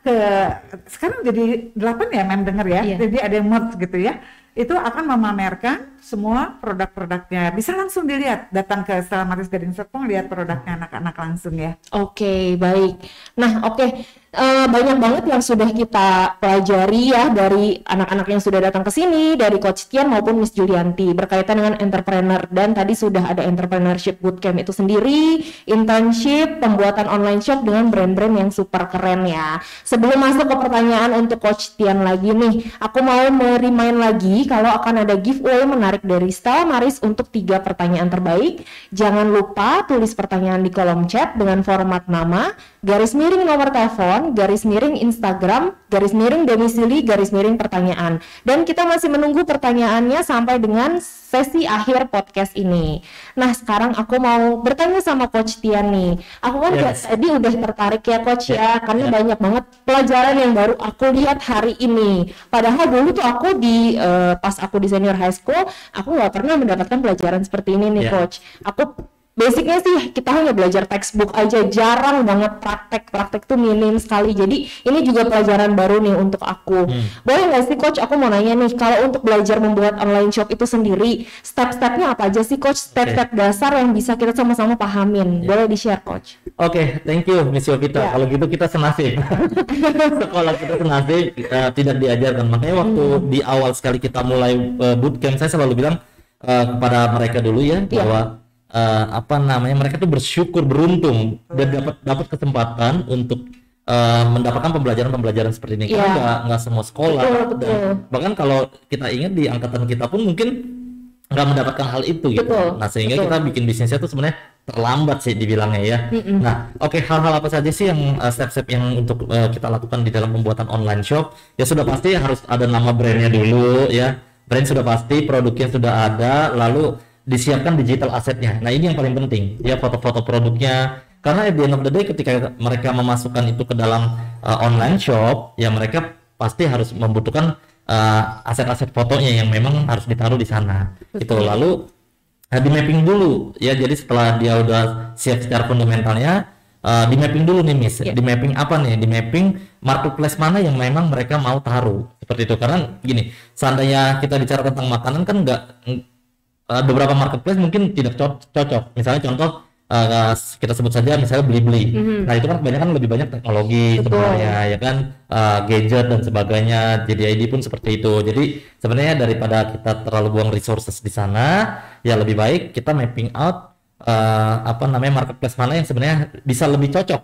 sekarang jadi 8 ya Mem denger ya, Iya. jadi ada yang merge gitu ya, itu akan memamerkan semua produk-produknya, bisa langsung dilihat, datang ke Stella Maris Gading Serpong lihat produknya anak-anak langsung ya. Oke, baik. Nah, oke. Banyak banget yang sudah kita pelajari ya dari anak-anak yang sudah datang ke sini, dari Coach Tian maupun Miss Julianti berkaitan dengan entrepreneur, dan tadi sudah ada entrepreneurship bootcamp itu sendiri, internship, pembuatan online shop dengan brand-brand yang super keren ya. Sebelum masuk ke pertanyaan untuk Coach Tian lagi nih, aku mau remind lagi kalau akan ada giveaway menarik dari Stella Maris untuk 3 pertanyaan terbaik. Jangan lupa tulis pertanyaan di kolom chat dengan format nama, garis miring nomor telepon, garis miring Instagram, garis miring domisili, garis miring pertanyaan. Dan kita masih menunggu pertanyaannya sampai dengan sesi akhir podcast ini. Nah, sekarang aku mau bertanya sama Coach Tian nih. Aku kan tadi udah tertarik ya Coach ya, karena banyak banget pelajaran yang baru aku lihat hari ini. Padahal dulu tuh aku pas aku di senior high school, aku nggak pernah mendapatkan pelajaran seperti ini nih Coach. Aku basicnya sih kita hanya belajar textbook aja, jarang banget praktek tuh minim sekali. Jadi ini juga pelajaran baru nih untuk aku. Boleh nggak sih Coach, aku mau nanya nih, kalau untuk belajar membuat online shop itu sendiri, step-stepnya apa aja sih Coach? Step-step dasar yang bisa kita sama-sama pahamin. Boleh di-share Coach? Oke, thank you Miss Yovita. Kalau gitu kita senasib. Sekolah kita senasib, tidak diajarkan. Makanya waktu di awal sekali kita mulai bootcamp, saya selalu bilang kepada mereka dulu ya, bahwa mereka tuh bersyukur, beruntung dan dapat kesempatan untuk mendapatkan pembelajaran seperti ini. Karena nggak semua sekolah, dan bahkan kalau kita ingat di angkatan kita pun mungkin nggak mendapatkan hal itu gitu. Nah, sehingga kita bikin bisnisnya tuh sebenarnya terlambat sih dibilangnya ya. Nah, hal-hal apa saja sih yang step-step yang untuk kita lakukan di dalam pembuatan online shop? Ya sudah pasti harus ada nama brandnya dulu ya. Brand sudah pasti, produknya sudah ada, lalu disiapkan digital asetnya. Nah, ini yang paling penting ya, foto-foto produknya, karena at the end of the day ketika mereka memasukkan itu ke dalam online shop ya, mereka pasti harus membutuhkan aset-aset fotonya yang memang harus ditaruh di sana. Itu lalu di mapping dulu ya. Jadi setelah dia udah siap secara fundamentalnya, di mapping dulu nih Miss. Di mapping apa nih? Di mapping marketplace mana yang memang mereka mau taruh, seperti itu. Karena gini, seandainya kita bicara tentang makanan kan beberapa marketplace mungkin tidak cocok. Misalnya contoh kita sebut saja misalnya Blibli. Nah, itu kan kebanyakan lebih banyak teknologi sebenarnya ya kan, gadget dan sebagainya. JDID pun seperti itu. Jadi sebenarnya daripada kita terlalu buang resources di sana, ya lebih baik kita mapping out marketplace mana yang sebenarnya bisa lebih cocok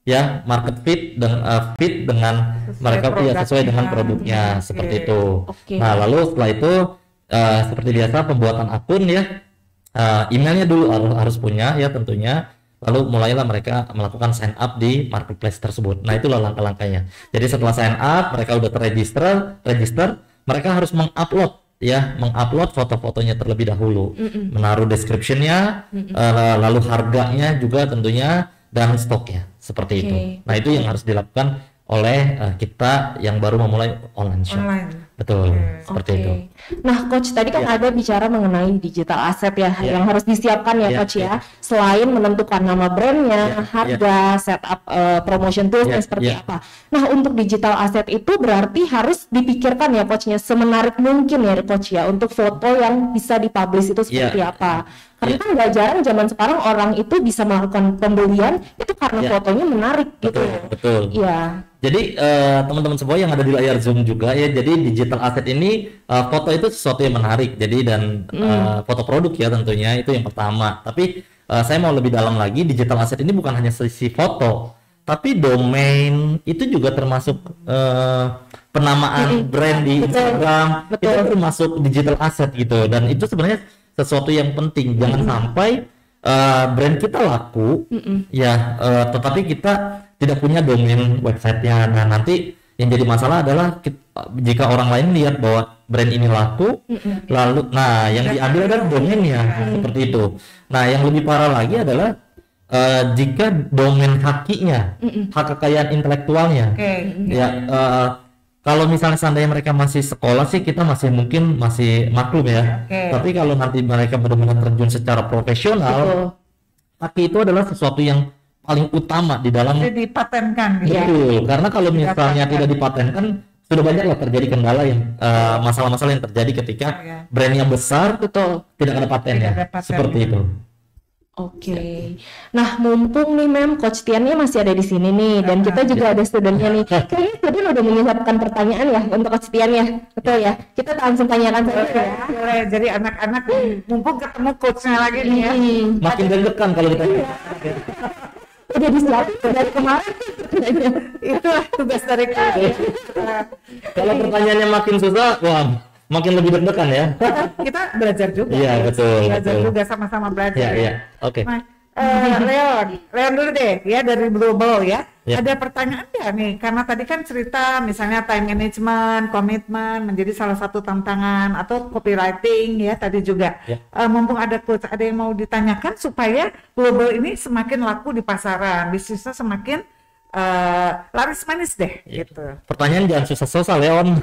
ya, market fit dan fit dengan mereka sesuai dengan produknya seperti itu. Nah, lalu setelah itu seperti biasa pembuatan akun ya, emailnya dulu harus punya ya tentunya, lalu mulailah mereka melakukan sign up di marketplace tersebut. Nah, itulah langkah-langkahnya. Jadi setelah sign up, mereka udah register, mereka harus mengupload foto-fotonya terlebih dahulu, menaruh description-nya, lalu harganya juga tentunya, dan stoknya seperti itu. Nah, itu yang harus dilakukan oleh kita yang baru memulai online shop. Betul, seperti itu. Nah, Coach tadi kan ada bicara mengenai digital asset ya, yang harus disiapkan ya Coach ya. Selain menentukan nama brandnya, harga, setup promotion toolsnya seperti apa. Nah, untuk digital asset itu berarti harus dipikirkan ya Coachnya semenarik mungkin ya Coach ya, untuk foto yang bisa dipublish itu seperti apa. Karena kan nggak jarang zaman sekarang orang itu bisa melakukan pembelian itu karena fotonya menarik gitu. Betul. Iya. Jadi teman-teman semua yang ada di layar Zoom juga ya, jadi digital asset ini foto itu sesuatu yang menarik. Jadi dan foto produk ya tentunya itu yang pertama. Tapi saya mau lebih dalam lagi, digital asset ini bukan hanya sisi foto, tapi domain itu juga termasuk penamaan brand di Instagram. Itu termasuk digital asset gitu, dan itu sebenarnya sesuatu yang penting. Jangan sampai brand kita laku tetapi kita tidak punya domain websitenya. Nah, nanti yang jadi masalah adalah jika orang lain lihat bahwa brand ini laku, lalu yang diambil adalah domainnya, seperti itu. Nah, yang lebih parah lagi adalah jika domain hakinya, hak kekayaan intelektualnya, kalau misalnya seandainya mereka masih sekolah sih kita masih maklum ya. Tapi kalau nanti mereka benar-benar terjun secara profesional, haki itu adalah sesuatu yang paling utama di dalam dipatenkan. Betul. Karena kalau misalnya tidak dipatenkan, sudah banyak lah terjadi kendala yang masalah-masalah yang terjadi ketika brand yang besar tidak ada paten ya. Seperti itu. Oke. Nah, mumpung nih Mem, Coach Tiannya masih ada di sini nih, dan kita juga ada studennya nih. Kayaknya student udah menyiapkan pertanyaan ya untuk Coach Tiannya, betul ya? Kita langsung tanyakan saja ya. Boleh, jadi anak-anak mumpung ketemu coachnya lagi nih ya. Makin deg-degan kalau ditanya. Udah disiapin dari kemarin. Itulah tugas dari coach. Kalau pertanyaannya makin susah, wah makin lebih deg-degan ya. Kita belajar juga. Iya, betul, Belajar betul. juga, sama-sama belajar. Iya, ya. iya. Oke. Nah, Leon dulu deh ya dari Global ya. Ya. Ada pertanyaan nggak nih? Karena tadi kan cerita misalnya time management, komitmen menjadi salah satu tantangan atau copywriting ya tadi juga. Ya. Mumpung ada coach, ada yang mau ditanyakan supaya Global ini semakin laku di pasaran, bisnisnya semakin laris manis deh gitu. Pertanyaan jangan susah-susah, Leon.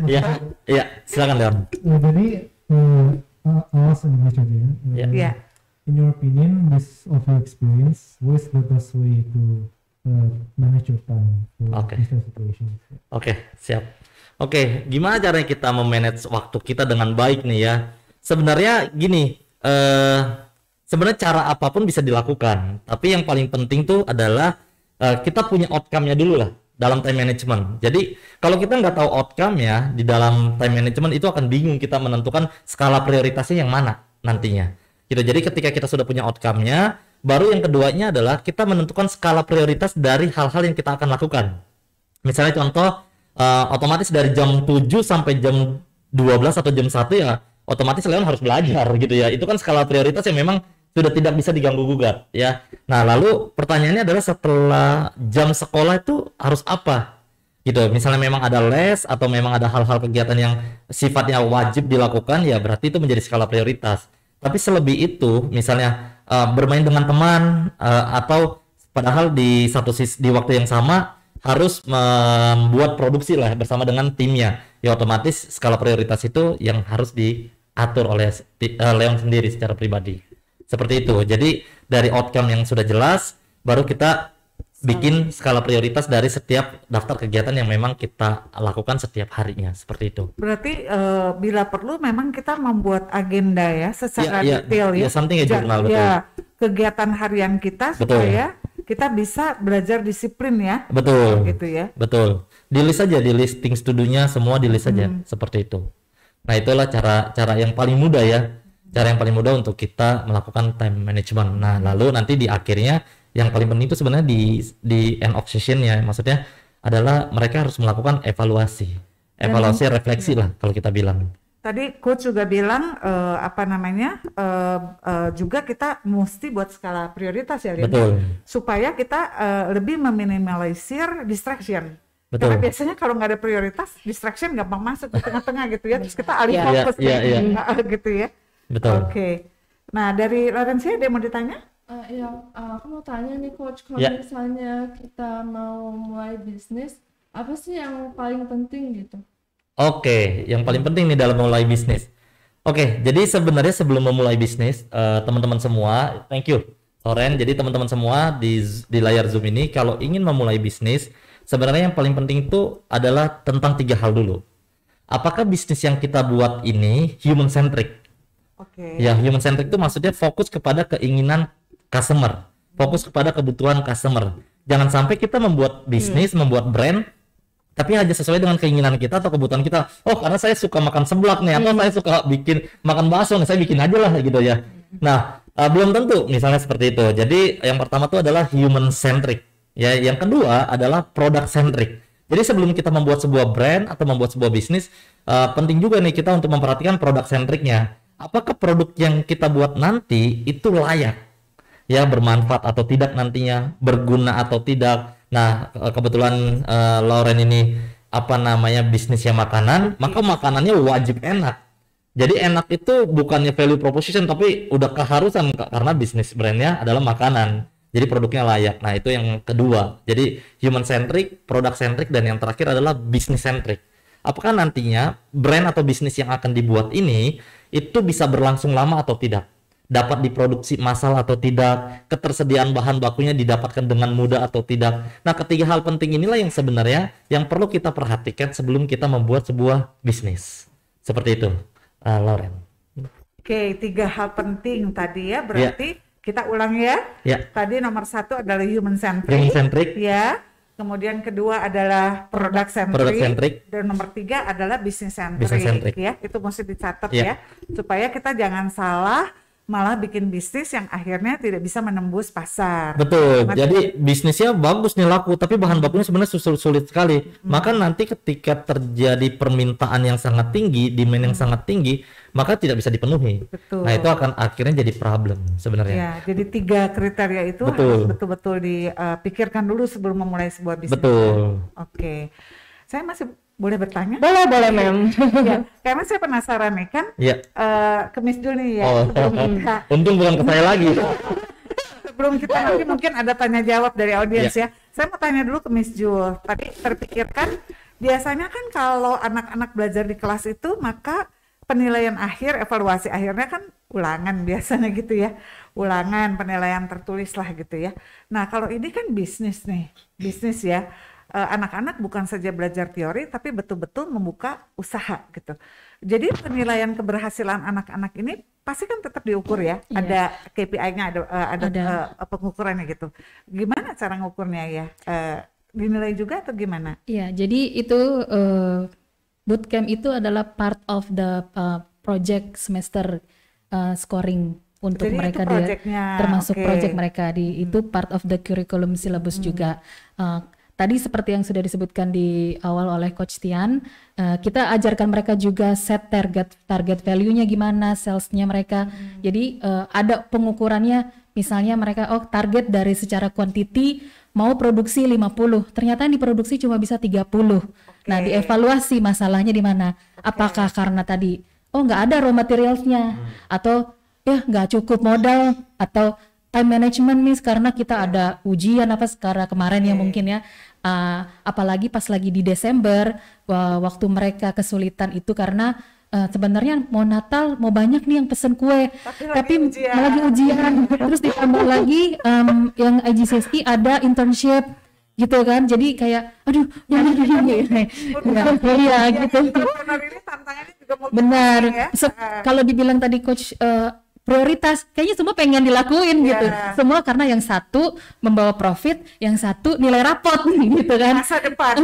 Iya, iya, silakan Leon. Jadi I'll ask in English again. Yeah. Iya. In your opinion, based of your experience, what is the best way to manage your time for Okay. different situations? Oke, siap. Oke, gimana caranya kita memanage waktu kita dengan baik nih ya? Sebenarnya gini, sebenarnya cara apapun bisa dilakukan, tapi yang paling penting tuh adalah kita punya outcome-nya dulu lah dalam time management. Jadi kalau kita nggak tahu outcome-nya di dalam time management itu akan bingung kita menentukan skala prioritasnya yang mana nantinya. Gitu. Jadi ketika kita sudah punya outcome-nya, baru yang keduanya adalah kita menentukan skala prioritas dari hal-hal yang kita akan lakukan. Misalnya contoh, otomatis dari jam 7 sampai jam 12 atau jam 1 ya, otomatis Leon harus belajar gitu ya. Itu kan skala prioritas yang memang sudah tidak bisa diganggu gugat ya. Nah, lalu pertanyaannya adalah setelah jam sekolah itu harus apa? Gitu. Misalnya memang ada les atau memang ada hal-hal kegiatan yang sifatnya wajib dilakukan, ya berarti itu menjadi skala prioritas. Tapi selebih itu, misalnya bermain dengan teman atau padahal di di waktu yang sama harus membuat produksi lah bersama dengan timnya, ya otomatis skala prioritas itu yang harus diatur oleh Leon sendiri secara pribadi. Seperti itu. Jadi dari outcome yang sudah jelas, baru kita bikin skala prioritas dari setiap daftar kegiatan yang memang kita lakukan setiap harinya, seperti itu. Berarti bila perlu memang kita membuat agenda ya secara Ya, detail ya. something ya, jurnal, betul. Ya, kegiatan harian kita Betul. supaya kita bisa belajar disiplin ya. Betul. Gitu ya. Betul. Di list aja, di listing to-do-nya semua di list aja, seperti itu. Nah, itulah cara yang paling mudah ya. Cara yang paling mudah untuk kita melakukan time management. Nah, lalu nanti di akhirnya yang paling penting itu sebenarnya di end of session ya, maksudnya adalah mereka harus melakukan evaluasi, refleksi lah kalau kita bilang. Tadi coach juga bilang juga kita mesti buat skala prioritas ya, Lin? Betul. Supaya kita lebih meminimalisir distraction. Betul. Karena biasanya kalau nggak ada prioritas, distraction gampang masuk di tengah-tengah gitu ya. Terus kita alih Iya. fokus Iya. gitu ya. Betul. Oke. Nah, dari Lorencia ada yang mau ditanya? Aku mau tanya nih coach, kalau Ya. misalnya kita mau mulai bisnis, apa sih yang paling penting gitu? Oke, yang paling penting nih dalam memulai bisnis. Oke, jadi sebenarnya sebelum memulai bisnis, teman-teman semua, thank you, Soren. Jadi teman-teman semua di layar Zoom ini, kalau ingin memulai bisnis, sebenarnya yang paling penting itu adalah tentang 3 hal dulu. Apakah bisnis yang kita buat ini human centric? Oke. Ya, human centric itu maksudnya fokus kepada keinginan customer, fokus kepada kebutuhan customer. Jangan sampai kita membuat bisnis, membuat brand, tapi hanya sesuai dengan keinginan kita atau kebutuhan kita. Oh, karena saya suka makan seblak nih, atau saya suka makan bakso nih, saya bikin aja lah gitu ya. Nah, belum tentu misalnya seperti itu. Jadi yang pertama itu adalah human centric. Ya, yang kedua adalah product centric. Jadi sebelum kita membuat sebuah brand atau membuat sebuah bisnis, penting juga nih kita untuk memperhatikan product centricnya. Apakah produk yang kita buat nanti itu layak, ya bermanfaat atau tidak nantinya, berguna atau tidak. Nah, kebetulan Lauren ini bisnisnya makanan, maka makanannya wajib enak. Jadi enak itu bukannya value proposition, tapi udah keharusan karena bisnis brandnya adalah makanan. Jadi produknya layak. Nah, itu yang kedua. Jadi human centric, product centric, dan yang terakhir adalah business centric. Apakah nantinya brand atau bisnis yang akan dibuat ini itu bisa berlangsung lama atau tidak? Dapat diproduksi massal atau tidak? Ketersediaan bahan bakunya didapatkan dengan mudah atau tidak? Nah, ketiga hal penting inilah yang sebenarnya yang perlu kita perhatikan sebelum kita membuat sebuah bisnis. Seperti itu, Lauren. Oke, 3 hal penting tadi ya, berarti kita ulang ya. Tadi nomor 1 adalah human centric, ya. Kemudian kedua adalah product centric, dan nomor 3 adalah business centric, ya. Itu mesti dicatat ya, supaya kita jangan salah malah bikin bisnis yang akhirnya tidak bisa menembus pasar. Betul. Jadi bisnisnya bagus nih laku, tapi bahan bakunya sebenarnya sulit sekali. Maka nanti ketika terjadi permintaan yang sangat tinggi, demand yang sangat tinggi, maka tidak bisa dipenuhi. Betul. Nah, itu akan akhirnya jadi problem sebenarnya. Ya, jadi 3 kriteria itu harus betul-betul dipikirkan dulu sebelum memulai sebuah bisnis. Betul. Oke. Saya masih boleh bertanya? Boleh, Mem. Ya, karena saya penasaran nih kan. Ke Miss Jul nih ya. Untung bukan ke saya lagi. Sebelum kita nanti mungkin ada tanya jawab dari audiens ya. Saya mau tanya dulu ke Miss Jul. Tadi terpikirkan biasanya kan kalau anak-anak belajar di kelas itu maka penilaian akhir, evaluasi akhirnya kan ulangan biasanya gitu ya. Ulangan, penilaian tertulis lah gitu ya. Nah, kalau ini kan bisnis nih. Bisnis ya. Anak-anak bukan saja belajar teori tapi betul-betul membuka usaha gitu. Jadi penilaian keberhasilan anak-anak ini pasti kan tetap diukur ya. Ada KPI-nya, ada pengukurannya gitu. Gimana cara ngukurnya ya? Dinilai juga atau gimana? Iya, jadi itu bootcamp itu adalah part of the project semester scoring untuk jadi mereka termasuk project mereka itu part of the curriculum syllabus juga. Tadi seperti yang sudah disebutkan di awal oleh Coach Tian, kita ajarkan mereka juga set target value-nya gimana, sales-nya mereka. Jadi ada pengukurannya, misalnya mereka target dari secara quantity mau produksi 50, ternyata yang diproduksi cuma bisa 30. Nah, dievaluasi masalahnya di mana? Apakah karena tadi nggak ada raw materials-nya, atau nggak cukup modal, atau time management nih karena kita ada ujian sekarang kemarin ya mungkin ya, apalagi pas lagi di Desember waktu mereka kesulitan itu karena sebenarnya mau Natal mau banyak nih yang pesen kue tapi lagi ujian terus ditambah lagi yang IGCSE ada internship gitu kan, jadi kayak aduh iya gitu. Benar. Kalau dibilang tadi Coach prioritas kayaknya semua pengen dilakuin gitu, semua karena yang satu membawa profit, yang satu nilai rapot gitu kan, masa depan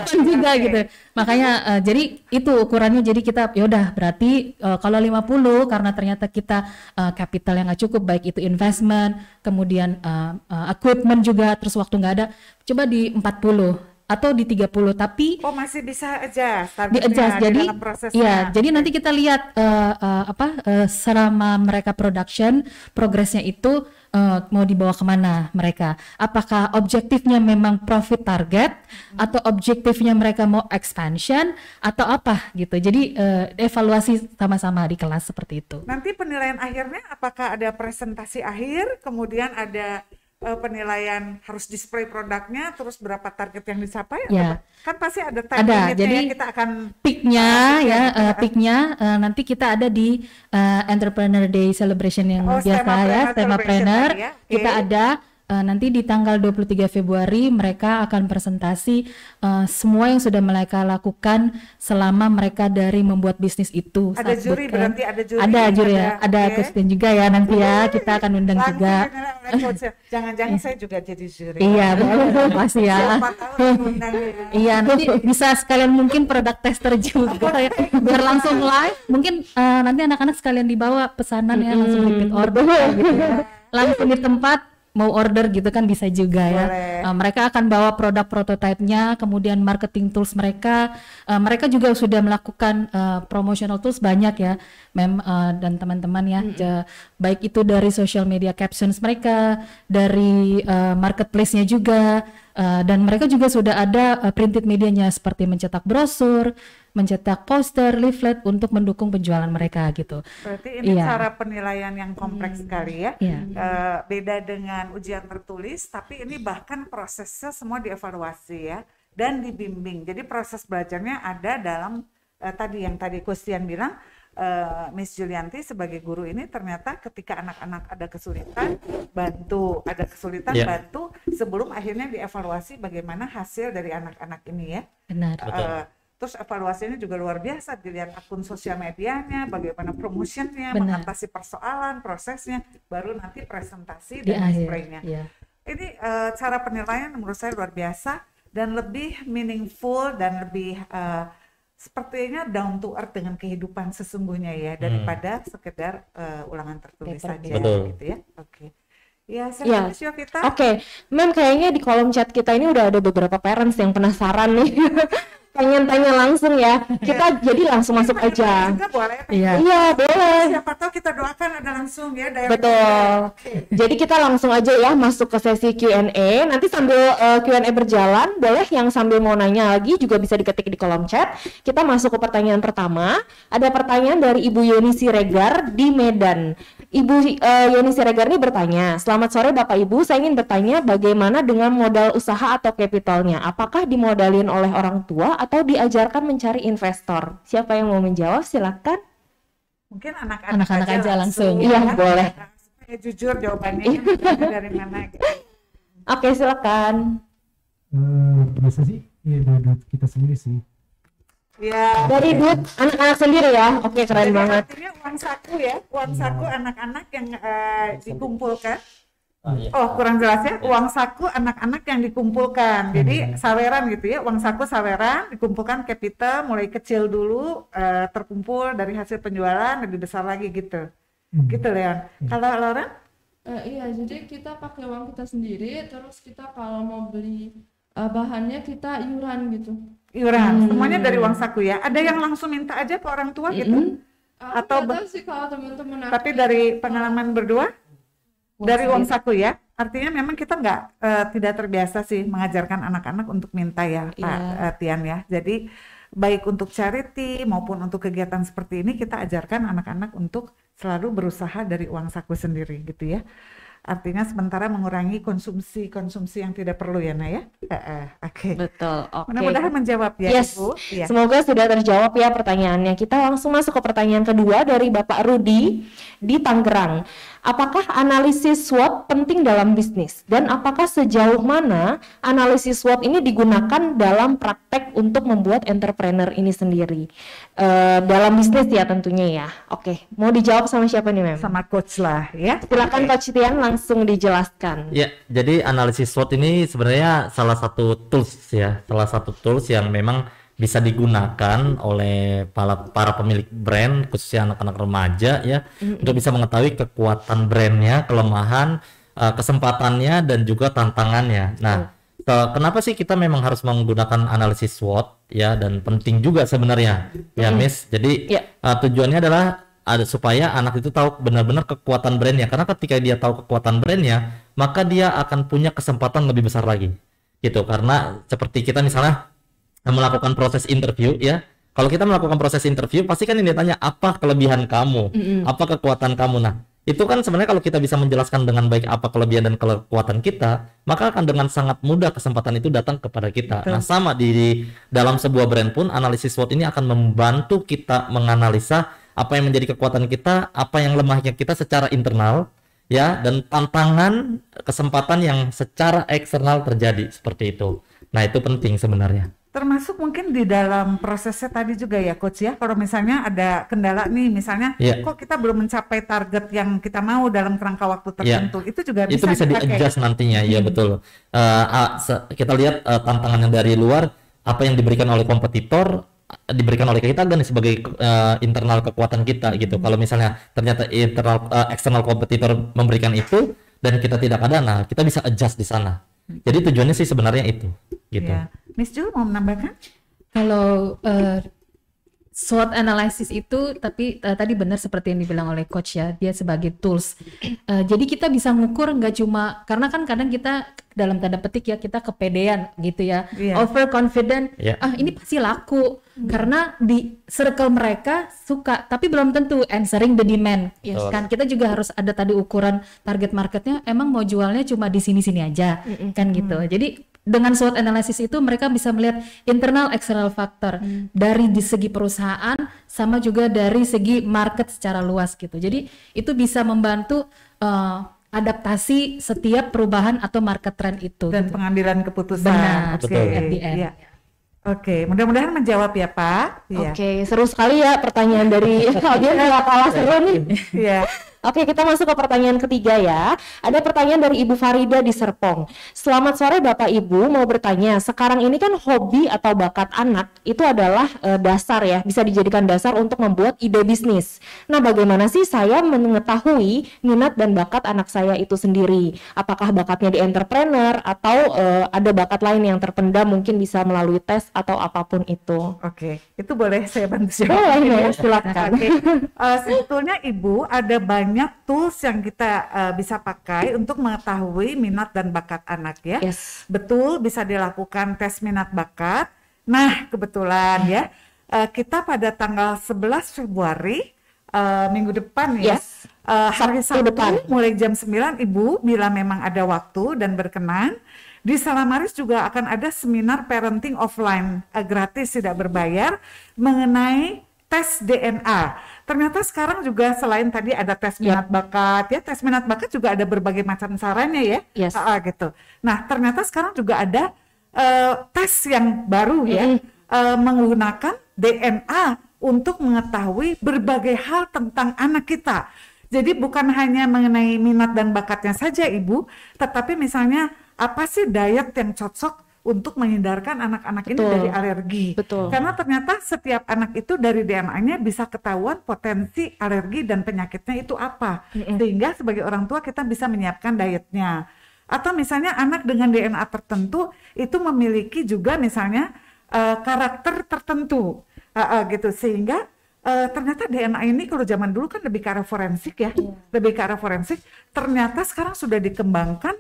juga gitu. Makanya jadi itu ukurannya, jadi kita yaudah berarti kalau 50 karena ternyata kita capital yang nggak cukup, baik itu investment kemudian equipment juga, terus waktu nggak ada, coba di 40 atau di 30, tapi masih bisa adjust jadi ya, jadi nanti kita lihat selama mereka production progresnya itu mau dibawa kemana mereka, apakah objektifnya memang profit target atau objektifnya mereka mau expansion atau apa gitu. Jadi evaluasi sama-sama di kelas seperti itu. Nanti penilaian akhirnya apakah ada presentasi akhir, kemudian ada penilaian harus display produknya, terus berapa target yang dicapai? Kan pasti ada time limitnya, jadi kita akan peaknya nanti kita ada di Entrepreneur Day Celebration yang biasa ya, Temapreneur. Kita ada nanti di tanggal 23 Februari mereka akan presentasi semua yang sudah mereka lakukan selama mereka dari membuat bisnis itu. Ada juri, berarti ada juri. Ada juri ya, ada Christine juga ya nanti ya, kita akan undang juga. Jangan-jangan saya juga jadi juri. Iya, pasti ya. Iya, nanti bisa sekalian mungkin product tester juga ya, biar langsung live. Mungkin nanti anak-anak sekalian dibawa pesanan ya, langsung repeat order gitu ya. Langsung di tempat mau order gitu kan bisa juga ya. Mereka akan bawa produk prototipe-nya, kemudian marketing tools mereka. Mereka juga sudah melakukan promotional tools banyak ya, Mem dan teman-teman ya. Baik itu dari social media captions mereka, dari marketplace-nya juga, dan mereka juga sudah ada printed medianya seperti mencetak brosur, mencetak poster, leaflet untuk mendukung penjualan mereka gitu. Berarti ini cara penilaian yang kompleks sekali ya. Beda dengan ujian tertulis, tapi ini bahkan prosesnya semua dievaluasi ya dan dibimbing. Jadi proses belajarnya ada dalam tadi Kustian bilang, Miss Julianti sebagai guru ini ternyata ketika anak-anak ada kesulitan bantu sebelum akhirnya dievaluasi bagaimana hasil dari anak-anak ini ya. Benar. Terus evaluasinya juga luar biasa, dilihat akun sosial medianya, bagaimana promotionnya, Benar. mengatasi persoalan, prosesnya, baru nanti presentasi Di dan akhir. displaynya. Iya. Ini cara penilaian menurut saya luar biasa dan lebih meaningful dan lebih sepertinya down to earth dengan kehidupan sesungguhnya ya, daripada sekedar ulangan tertulis Paper, saja betul. gitu ya. Oke. Ya, Ya. saya Miss Yovita. Oke, Mem, kayaknya di kolom chat kita ini udah ada beberapa parents yang penasaran nih. Pengen tanya langsung ya. Kita jadi langsung masuk aja. Juga boleh. Iya. Iya, boleh. Siapa tahu kita doakan ada langsung ya direct. Betul. Oke. Jadi kita langsung aja ya masuk ke sesi Q&A. Nanti sambil Q&A berjalan, boleh yang sambil mau nanya lagi juga bisa diketik di kolom chat. Kita masuk ke pertanyaan pertama. Ada pertanyaan dari Ibu Yoni Siregar di Medan. Ibu Yoni Siregar ini bertanya, selamat sore Bapak Ibu, saya ingin bertanya bagaimana dengan modal usaha atau kapitalnya? Apakah dimodalin oleh orang tua atau diajarkan mencari investor? Siapa yang mau menjawab? Silakan. Mungkin anak-anak Anak-anak aja langsung. Iya, boleh. Supaya jujur jawabannya dari mana gitu. Oke, silakan. Biasa sih ya dari kita sendiri sih. Ya. Dari duit anak-anak sendiri ya. Oke, keren Jadi banget. artinya uang saku ya, uang saku anak-anak yang dikumpulkan. Iya. Oh, kurang jelas ya. Uang saku anak-anak yang dikumpulkan. Jadi saweran gitu ya, uang saku saweran dikumpulkan capital mulai kecil dulu terkumpul dari hasil penjualan lebih besar lagi gitu. Gitu Leon. Kalau Lauren? Iya, jadi kita pakai uang kita sendiri, terus kita kalau mau beli bahannya kita iuran gitu. Iuran, semuanya dari uang saku ya. Ada yang langsung minta aja ke orang tua gitu? Atau nggak tahu sih kalau teman-teman aku. Tapi dari pengalaman berdua? Dari uang saku ya? Artinya memang kita tidak terbiasa sih mengajarkan anak-anak untuk minta ya, Pak Tian ya. Jadi baik untuk charity maupun untuk kegiatan seperti ini kita ajarkan anak-anak untuk selalu berusaha dari uang saku sendiri gitu ya. Artinya sementara mengurangi konsumsi yang tidak perlu ya, Naya. Oke. Betul. Oke. Mudah-mudahan menjawab ya, Yes. Ibu. Iya. Semoga sudah terjawab ya pertanyaannya. Kita langsung masuk ke pertanyaan kedua dari Bapak Rudi di Tangerang. Apakah analisis SWOT penting dalam bisnis? Dan apakah sejauh mana analisis SWOT ini digunakan dalam praktek untuk membuat entrepreneur ini sendiri? Dalam bisnis ya tentunya ya. Oke, mau dijawab sama siapa nih, Mem? Sama coach lah ya. Silakan Coach Tian langsung dijelaskan. Ya, jadi analisis SWOT ini sebenarnya salah satu tools ya, salah satu tools yang memang bisa digunakan oleh para pemilik brand, khususnya anak-anak remaja ya, untuk bisa mengetahui kekuatan brandnya, kelemahan, kesempatannya, dan juga tantangannya. Nah, kenapa sih kita memang harus menggunakan analisis SWOT ya, dan penting juga sebenarnya ya, Miss. Jadi tujuannya adalah supaya anak itu tahu benar-benar kekuatan brandnya, karena ketika dia tahu kekuatan brandnya, maka dia akan punya kesempatan lebih besar lagi gitu. Karena seperti kita misalnya melakukan proses interview ya, kalau kita melakukan proses interview pasti kan ini ditanya apa kelebihan kamu, apa kekuatan kamu. Nah itu kan sebenarnya kalau kita bisa menjelaskan dengan baik apa kelebihan dan kekuatan kita, maka akan dengan sangat mudah kesempatan itu datang kepada kita. Nah sama di dalam sebuah brand pun analisis SWOT ini akan membantu kita menganalisa apa yang menjadi kekuatan kita, apa yang lemahnya kita secara internal ya, dan tantangan kesempatan yang secara eksternal terjadi seperti itu. Nah itu penting sebenarnya. Termasuk mungkin di dalam prosesnya tadi juga ya Coach ya, kalau misalnya ada kendala nih misalnya kok kita belum mencapai target yang kita mau dalam kerangka waktu tertentu, itu juga itu bisa di-adjust nantinya. Ya betul. Kita lihat tantangan yang dari luar, apa yang diberikan oleh kompetitor diberikan oleh kita dan sebagai internal kekuatan kita gitu. Kalau misalnya ternyata eksternal kompetitor memberikan itu dan kita tidak ada, nah kita bisa adjust di sana. Jadi tujuannya sih sebenarnya itu gitu. Ya. Miss Jul mau menambahkan? Kalau SWOT analysis itu, tapi tadi benar seperti yang dibilang oleh coach ya, dia sebagai tools. Jadi kita bisa ngukur nggak cuma, karena kan kadang kita dalam tanda petik ya kita kepedean gitu ya, overconfident, ini pasti laku karena di circle mereka suka, tapi belum tentu answering the demand. Kan kita juga harus ada tadi ukuran target marketnya, emang mau jualnya cuma di sini-sini aja kan gitu. Jadi dengan SWOT analysis itu mereka bisa melihat internal external factor dari di segi perusahaan sama juga dari segi market secara luas gitu. Jadi itu bisa membantu adaptasi setiap perubahan atau market trend itu dan gitu. pengambilan keputusan. Benar, Oke. at the end. Ya. Oke, mudah-mudahan menjawab ya Pak. Iya. Oke, seru sekali ya pertanyaan dari audiens, nggak kalah seru nih. Iya. Oke, kita masuk ke pertanyaan ketiga ya. Ada pertanyaan dari Ibu Farida di Serpong. Selamat sore Bapak Ibu, mau bertanya, sekarang ini kan hobi atau bakat anak itu adalah dasar ya, bisa dijadikan dasar untuk membuat ide bisnis. Nah, bagaimana sih saya mengetahui minat dan bakat anak saya itu sendiri? Apakah bakatnya di entrepreneur atau ada bakat lain yang terpendam mungkin bisa melalui tes atau apapun itu? Oke, itu boleh saya bantu jawab? Boleh ya, silakan. Oke. Sebetulnya Ibu ada banyak tools yang kita bisa pakai untuk mengetahui minat dan bakat anak ya. Yes. Betul, bisa dilakukan tes minat bakat. Nah, kebetulan ya, kita pada tanggal 11 Februari minggu depan ya. Yes. Hari Sabtu Sabtu depan. mulai jam 9 Ibu bila memang ada waktu dan berkenan. Di Salamaris juga akan ada seminar parenting offline gratis tidak berbayar mengenai tes DNA. Ternyata sekarang juga selain tadi ada tes minat bakat ya, tes minat bakat juga ada berbagai macam caranya ya. Yes. Gitu. Nah, ternyata sekarang juga ada tes yang baru ya, menggunakan DNA untuk mengetahui berbagai hal tentang anak kita. Jadi bukan hanya mengenai minat dan bakatnya saja Ibu, tetapi misalnya apa sih diet yang cocok untuk menghindarkan anak-anak ini Betul. dari alergi. Betul. Karena ternyata setiap anak itu dari DNA-nya bisa ketahuan potensi alergi dan penyakitnya itu apa. Sehingga sebagai orang tua kita bisa menyiapkan dietnya. Atau misalnya anak dengan DNA tertentu itu memiliki juga misalnya karakter tertentu. Gitu. Sehingga ternyata DNA ini kalau zaman dulu kan lebih ke arah forensik ya. Lebih ke arah forensik. Ternyata sekarang sudah dikembangkan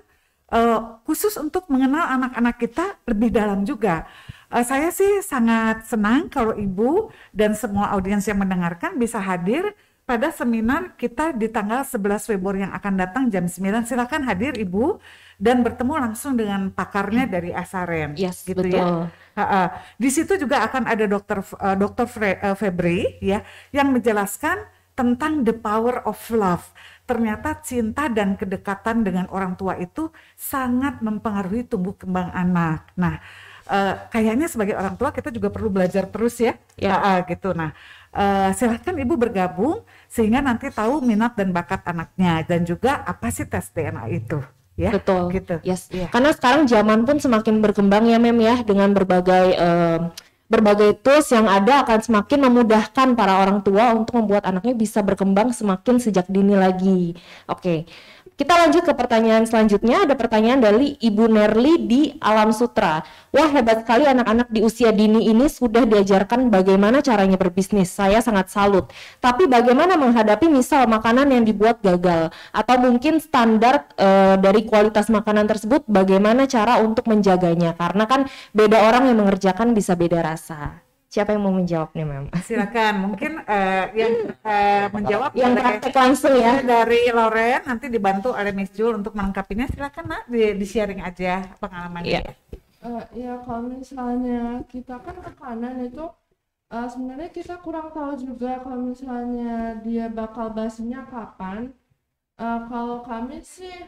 khusus untuk mengenal anak-anak kita lebih dalam juga. Saya sih sangat senang kalau Ibu dan semua audiens yang mendengarkan bisa hadir pada seminar kita di tanggal 11 Februari yang akan datang jam 9. Silakan hadir Ibu dan bertemu langsung dengan pakarnya dari SRM. Yes, gitu betul. ya. Di situ juga akan ada Dr. Febri ya yang menjelaskan tentang the power of love. Ternyata cinta dan kedekatan dengan orang tua itu sangat mempengaruhi tumbuh kembang anak. Nah, kayaknya sebagai orang tua kita juga perlu belajar terus ya. Gitu. Nah, silahkan Ibu bergabung sehingga nanti tahu minat dan bakat anaknya dan juga apa sih tes DNA itu. Ya, Betul. Gitu. Yes. Ya. Karena sekarang zaman pun semakin berkembang ya Mem ya, dengan berbagai tools yang ada akan semakin memudahkan para orang tua untuk membuat anaknya bisa berkembang semakin sejak dini lagi. Oke. Kita lanjut ke pertanyaan selanjutnya. Ada pertanyaan dari Ibu Nerli di Alam Sutra. Wah, hebat sekali anak-anak di usia dini ini sudah diajarkan bagaimana caranya berbisnis. Saya sangat salut. Tapi bagaimana menghadapi misal makanan yang dibuat gagal atau mungkin standar dari kualitas makanan tersebut, bagaimana cara untuk menjaganya? Karena kan beda orang yang mengerjakan bisa beda rasa. Siapa yang mau menjawab nih, Mem? Silakan, mungkin yang menjawab Yang praktek langsung ya. dari Lauren, nanti dibantu oleh Miss Jul untuk melengkapinya. Silakan Nak, di sharing aja pengalamannya. Iya. Ya kalau misalnya kita kan makanan itu sebenarnya kita kurang tahu juga kalau misalnya dia bakal basinya kapan. Kalau kami sih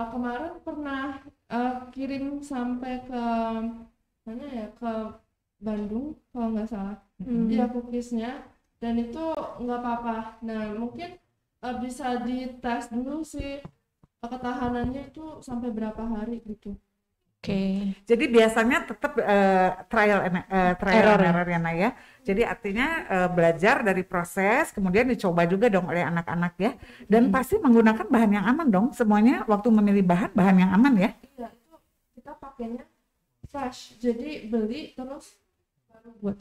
kemarin pernah kirim sampai ke mana ya, ke Bandung kalau nggak salah, ya cookiesnya, dan itu nggak apa-apa. Nah mungkin bisa dites dulu sih ketahanannya itu sampai berapa hari gitu. Oke. Jadi biasanya tetap trial and error ya Nak ya. Jadi artinya belajar dari proses, kemudian dicoba juga dong oleh anak-anak ya. Dan pasti menggunakan bahan yang aman dong. Semuanya waktu memilih bahan yang aman ya. Iya, itu kita pakainya fresh. Jadi beli terus baru buat.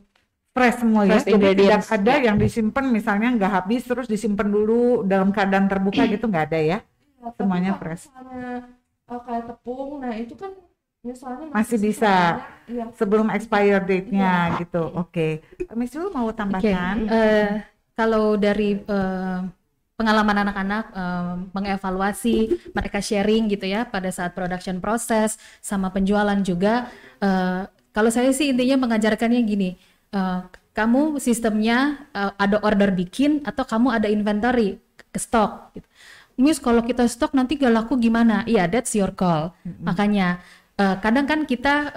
Fresh semua ya. Fresh Jadi ingredients. tidak ada yang disimpan misalnya nggak habis terus disimpan dulu dalam keadaan terbuka gitu, nggak ada ya. Iya, Semuanya tapi kalau fresh. misalnya kayak tepung, nah itu kan misalnya Masih bisa sebenarnya, iya. sebelum expire date-nya gitu. Oke. Miss Jul mau tambahkan? Kalau dari pengalaman anak-anak mengevaluasi, mereka sharing gitu ya pada saat production proses sama penjualan juga. Kalau saya sih intinya mengajarkannya gini, kamu sistemnya ada order bikin atau kamu ada inventory ke stok. Gitu. Miss, kalau kita stok nanti gak laku gimana? Iya, that's your call. Makanya kadang kan kita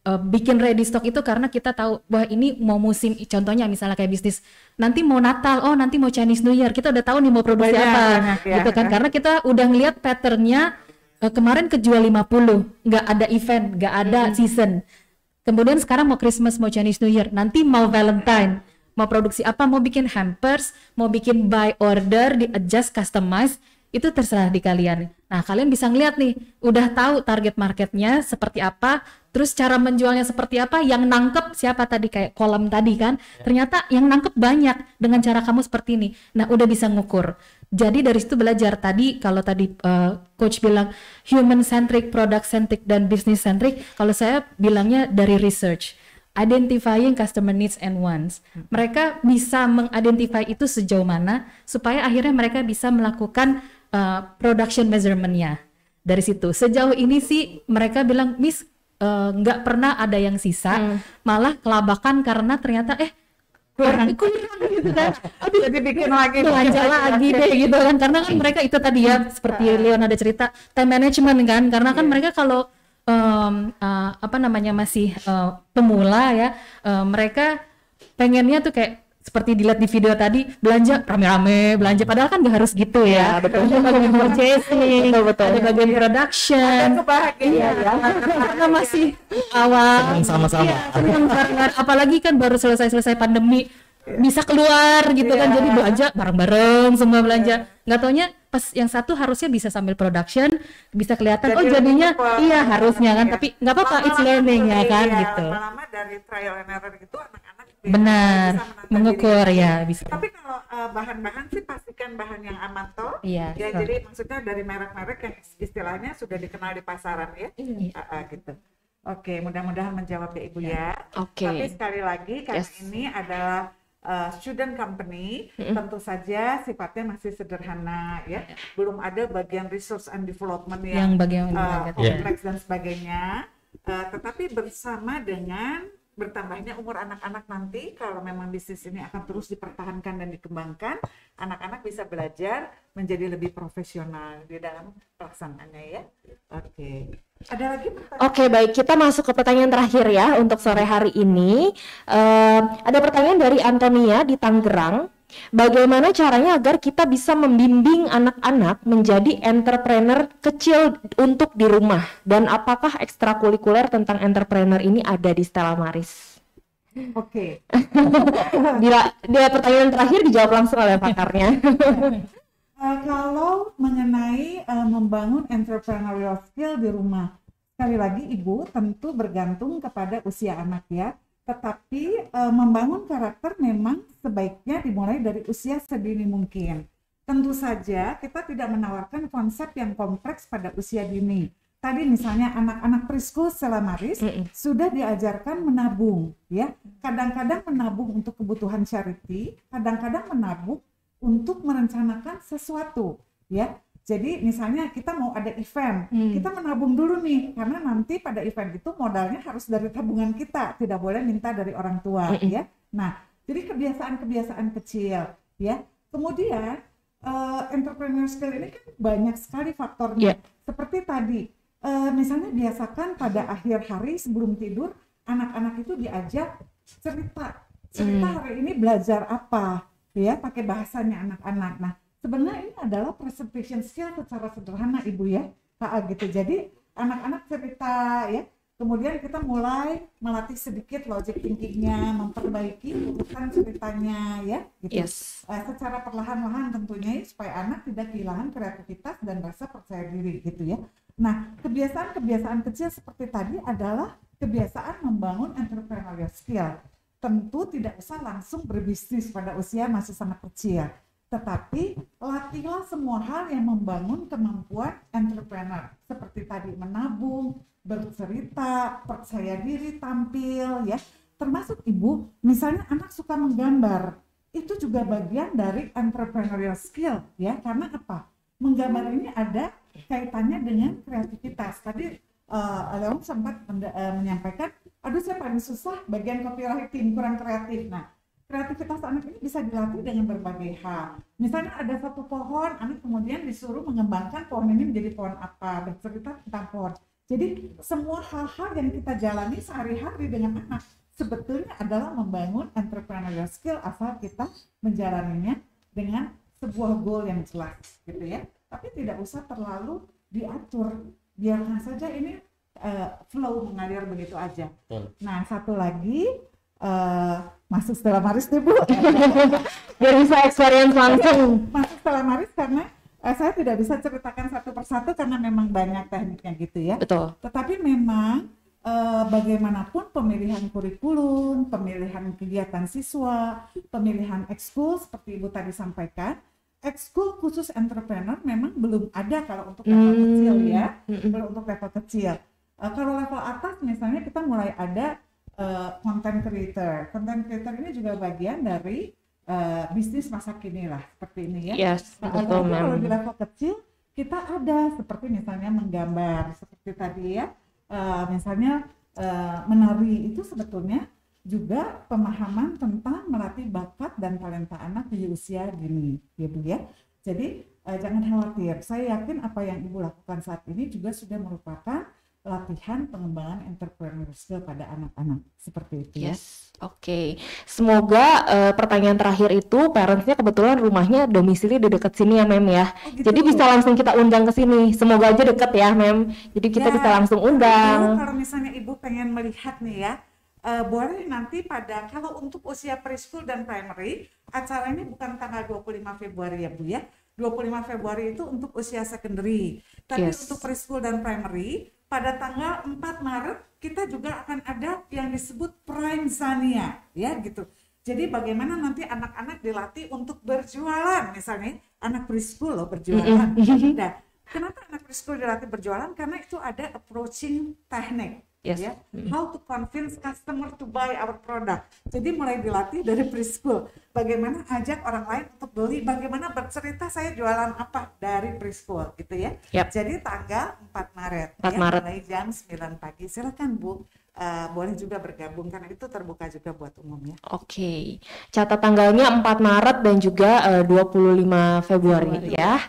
bikin ready stock itu karena kita tahu bahwa ini mau musim, contohnya misalnya kayak bisnis nanti mau Natal, nanti mau Chinese New Year, kita udah tahu nih mau produksi apa gitu kan, karena kita udah ngeliat patternnya. Kemarin kejual 50, nggak ada event, nggak ada season. Kemudian sekarang mau Christmas, mau Chinese New Year, nanti mau Valentine, mau produksi apa, mau bikin hampers, mau bikin buy order, di adjust, customize, itu terserah di kalian. Nah, kalian bisa ngeliat nih, udah tahu target marketnya seperti apa, terus cara menjualnya seperti apa, yang nangkep siapa tadi, kayak kolom tadi kan, ternyata yang nangkep banyak dengan cara kamu seperti ini. Nah, udah bisa ngukur. Jadi dari situ belajar tadi, kalau tadi coach bilang human centric, product centric, dan business centric, kalau saya bilangnya dari research. Identifying customer needs and wants. Mereka bisa mengidentify itu sejauh mana supaya akhirnya mereka bisa melakukan production measurement-nya. Dari situ sejauh ini sih mereka bilang, Miss, nggak pernah ada yang sisa, malah kelabakan karena ternyata kurang gitu kan. Jadi bikin lagi belanja lagi deh gitu kan, karena kan mereka itu tadi ya seperti Leon ada cerita time management kan, karena kan mereka kalau masih pemula ya, mereka pengennya tuh kayak seperti dilihat di video tadi, belanja rame-rame, belanja padahal kan nggak harus gitu ya. Betul. Ada bagian purchasing, betul. ada bagian production, ada kebahagiaan ya. karena masih awal. Sama-sama. Iya, apalagi kan baru selesai pandemi, bisa keluar gitu kan, jadi belanja bareng-bareng semua belanja. Nggak taunya pas yang satu harusnya bisa sambil production, bisa kelihatan jadinya iya harusnya kan, tapi nggak apa-apa, it's learning ya kan gitu. Lama-lama dari trial and error itu anak-anak benar mengukur ya bisa. Tapi kalau bahan-bahan sih pastikan bahan yang aman toh. Iya. Ya, jadi maksudnya dari merek-merek yang istilahnya sudah dikenal di pasaran ya. Gitu. Oke, mudah-mudahan menjawab ya Ibu ya. Oke. Tapi sekali lagi karena ini adalah student company, tentu saja sifatnya masih sederhana ya. Belum ada bagian research and development yang bagian kompleks dan sebagainya. Tetapi bersama dengan bertambahnya umur anak-anak nanti, kalau memang bisnis ini akan terus dipertahankan dan dikembangkan, anak-anak bisa belajar menjadi lebih profesional di dalam pelaksanaannya ya. Oke. Ada lagi pertanyaan? Oke, baik, kita masuk ke pertanyaan terakhir ya untuk sore hari ini. Ada pertanyaan dari Antonia di Tangerang. Bagaimana caranya agar kita bisa membimbing anak-anak menjadi entrepreneur kecil untuk di rumah? Dan apakah ekstrakurikuler tentang entrepreneur ini ada di Stella Maris? Oke. Dia pertanyaan terakhir dijawab langsung oleh pakarnya. Kalau mengenai membangun entrepreneurial skill di rumah, sekali lagi Ibu tentu bergantung kepada usia anak ya. Tetapi membangun karakter memang sebaiknya dimulai dari usia sedini mungkin. Tentu saja kita tidak menawarkan konsep yang kompleks pada usia dini. Tadi misalnya anak-anak preschool Stella Maris sudah diajarkan menabung, ya. Kadang-kadang menabung untuk kebutuhan charity, kadang-kadang menabung untuk merencanakan sesuatu, ya. Jadi misalnya kita mau ada event, kita menabung dulu nih, karena nanti pada event itu modalnya harus dari tabungan kita, tidak boleh minta dari orang tua, ya. Nah, jadi kebiasaan-kebiasaan kecil, ya. Kemudian entrepreneur skill ini kan banyak sekali faktornya. Seperti tadi, misalnya biasakan pada akhir hari sebelum tidur, anak-anak itu diajak cerita hari ini belajar apa, ya, pakai bahasanya anak-anak. Nah, sebenarnya ini adalah presentation skill secara sederhana Ibu ya, gitu. Jadi anak-anak cerita ya, kemudian kita mulai melatih sedikit logic thinkingnya, memperbaiki urutan ceritanya ya, gitu. Secara perlahan-lahan tentunya supaya anak tidak kehilangan kreativitas dan rasa percaya diri gitu ya. Nah, kebiasaan-kebiasaan kecil seperti tadi adalah kebiasaan membangun entrepreneurial skill. Tentu tidak usah langsung berbisnis pada usia masih sangat kecil. Tetapi latihlah semua hal yang membangun kemampuan entrepreneur seperti tadi menabung, bercerita, percaya diri, tampil ya. Termasuk Ibu, misalnya anak suka menggambar, itu juga bagian dari entrepreneurial skill ya. Karena apa? Menggambar ini ada kaitannya dengan kreativitas. Tadi Leon sempat menyampaikan, aduh saya paling susah bagian copywriting, kurang kreatif. Nah, kreativitas anak ini bisa dilatih dengan berbagai hal. Misalnya ada satu pohon, anak kemudian disuruh mengembangkan pohon ini menjadi pohon apa, bercerita tentang pohon. Jadi semua hal-hal yang kita jalani sehari-hari dengan anak sebetulnya adalah membangun entrepreneurial skill asal kita menjalaninya dengan sebuah goal yang jelas gitu ya. Tapi tidak usah terlalu diatur, biarkan saja ini flow mengalir begitu aja. Nah, satu lagi masuk Stella Maris nih Bu. Biar bisa experience langsung. Masuk Stella Maris karena saya tidak bisa ceritakan satu persatu karena memang banyak tekniknya gitu ya. Betul. Tetapi memang bagaimanapun pemilihan kurikulum, pemilihan kegiatan siswa, pemilihan ekskul seperti Ibu tadi sampaikan, ekskul khusus entrepreneur memang belum ada kalau untuk level kecil ya, kalau untuk level kecil. Kalau level atas misalnya kita mulai ada content creator. Content creator ini juga bagian dari bisnis masa kini lah, seperti ini ya. Yes, betul, kalau di level kecil kita ada seperti misalnya menggambar, seperti tadi ya, misalnya menari itu sebetulnya juga pemahaman tentang melatih bakat dan talenta anak di usia dini, ya Bu ya. Jadi jangan khawatir, saya yakin apa yang Ibu lakukan saat ini juga sudah merupakan latihan pengembangan entrepreneurial skill pada anak-anak seperti itu. Yes, oke. Semoga pertanyaan terakhir itu parentsnya kebetulan rumahnya domisili di dekat sini ya Mem ya. Oh, gitu. Jadi bisa langsung kita undang ke sini. Semoga aja deket ya Mem. Jadi kita bisa langsung undang. Kalau misalnya Ibu pengen melihat nih ya, boleh nanti kalau untuk usia preschool dan primary, acaranya bukan tanggal 25 Februari ya Bu ya. 25 Februari itu untuk usia secondary. Tapi untuk preschool dan primary, pada tanggal 4 Maret kita juga akan ada yang disebut Prime Zania ya gitu. Jadi bagaimana nanti anak-anak dilatih untuk berjualan, misalnya anak preschool loh berjualan. Nah, kenapa anak preschool dilatih berjualan? Karena itu ada approaching teknik. Yes. Ya, how to convince customer to buy our product. Jadi mulai dilatih dari preschool. Bagaimana ajak orang lain untuk beli, bagaimana bercerita saya jualan apa dari preschool gitu ya. Yep. Jadi tanggal 4 Maret 4 Maret. mulai jam 9 pagi. Silakan Bu, boleh juga bergabung karena itu terbuka juga buat umum ya. Oke. Catat tanggalnya 4 Maret dan juga 25 Februari ya.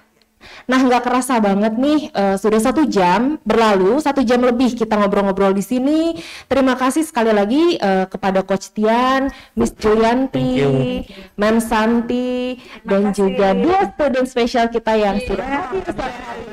Nah, nggak kerasa banget nih, sudah 1 jam berlalu, 1 jam lebih kita ngobrol-ngobrol di sini. Terima kasih sekali lagi kepada Coach Tian, Miss Julianti, Mem Santi, dan juga dua student spesial kita yang sudah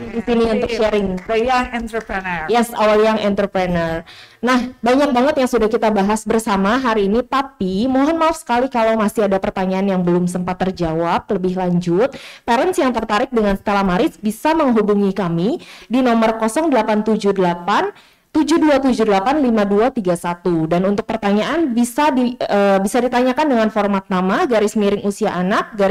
di sini untuk sharing. The young entrepreneur. Yes, our young entrepreneur. Nah, banyak banget yang sudah kita bahas bersama hari ini, tapi mohon maaf sekali kalau masih ada pertanyaan yang belum sempat terjawab lebih lanjut. Parents yang tertarik dengan Stella Maris bisa menghubungi kami di nomor 0878 7278 5231, dan untuk pertanyaan bisa ditanyakan dengan format nama _ usia anak _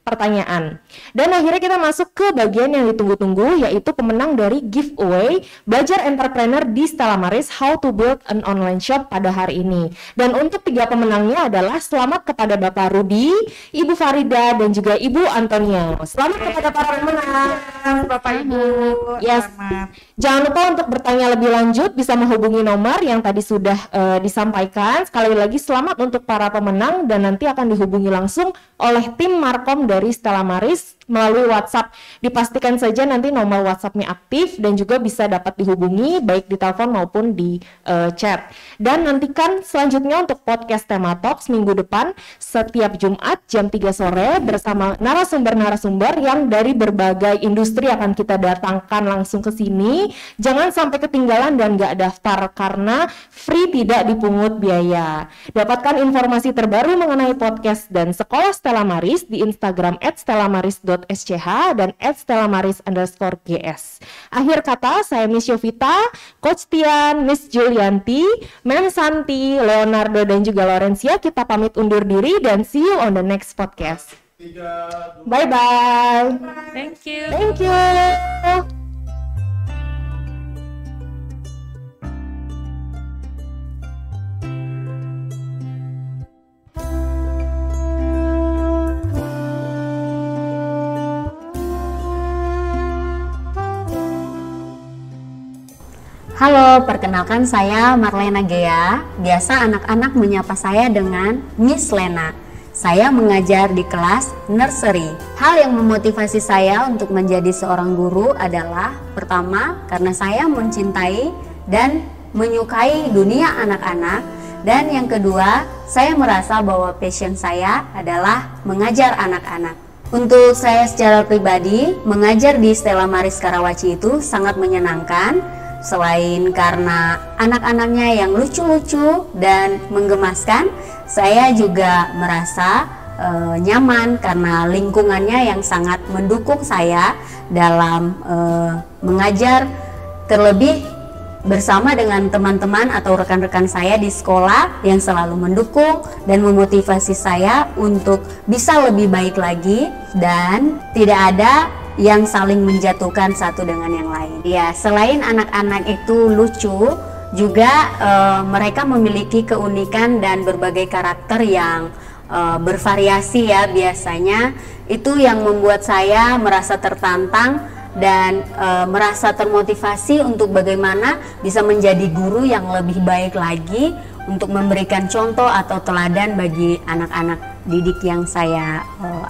pertanyaan. Dan akhirnya kita masuk ke bagian yang ditunggu-tunggu, yaitu pemenang dari giveaway Belajar Entrepreneur di Stella Maris How to Build an Online Shop pada hari ini. Dan untuk 3 pemenangnya adalah selamat kepada Bapak Rudi, Ibu Farida, dan juga Ibu Antonia. Selamat kepada para pemenang. Bapak Ibu. Yes. Selamat. Jangan lupa untuk bertanya lebih lanjut bisa menghubungi nomor yang tadi sudah disampaikan. Sekali lagi selamat untuk para pemenang dan nanti akan dihubungi langsung oleh tim Markom dari Stella Maris melalui WhatsApp. Dipastikan saja nanti nomor WhatsApp-nya aktif dan juga bisa dapat dihubungi baik di telepon maupun di chat. Dan nantikan selanjutnya untuk podcast Tema Talks minggu depan setiap Jumat jam 3 sore bersama narasumber-narasumber yang dari berbagai industri akan kita datangkan langsung ke sini. Jangan sampai ketinggalan dan nggak daftar karena free, tidak dipungut biaya. Dapatkan informasi terbaru mengenai podcast dan sekolah Stella Maris di Instagram @stellamaris.sch dan @stellamaris_gs. Akhir kata, saya Miss Yovita, Coach Tian, Miss Julianti, Mem Santi, Leonardo, dan juga Laurencia. Kita pamit undur diri dan see you on the next podcast. Bye-bye. Thank you. Thank you. Halo, perkenalkan saya Marlena Gea. Biasa anak-anak menyapa saya dengan Miss Lena. saya mengajar di kelas nursery. Hal yang memotivasi saya untuk menjadi seorang guru adalah pertama, karena saya mencintai dan menyukai dunia anak-anak, dan yang kedua, saya merasa bahwa passion saya adalah mengajar anak-anak. Untuk saya secara pribadi, mengajar di Stella Maris Karawaci itu sangat menyenangkan. Selain karena anak-anaknya yang lucu-lucu dan menggemaskan, saya juga merasa nyaman karena lingkungannya yang sangat mendukung saya dalam mengajar, terlebih bersama dengan teman-teman atau rekan-rekan saya di sekolah yang selalu mendukung dan memotivasi saya untuk bisa lebih baik lagi, dan tidak ada yang saling menjatuhkan satu dengan yang lain. Ya, selain anak-anak itu lucu, juga mereka memiliki keunikan dan berbagai karakter yang bervariasi ya. Biasanya itu yang membuat saya merasa tertantang dan merasa termotivasi untuk bagaimana bisa menjadi guru yang lebih baik lagi untuk memberikan contoh atau teladan bagi anak-anak didik yang saya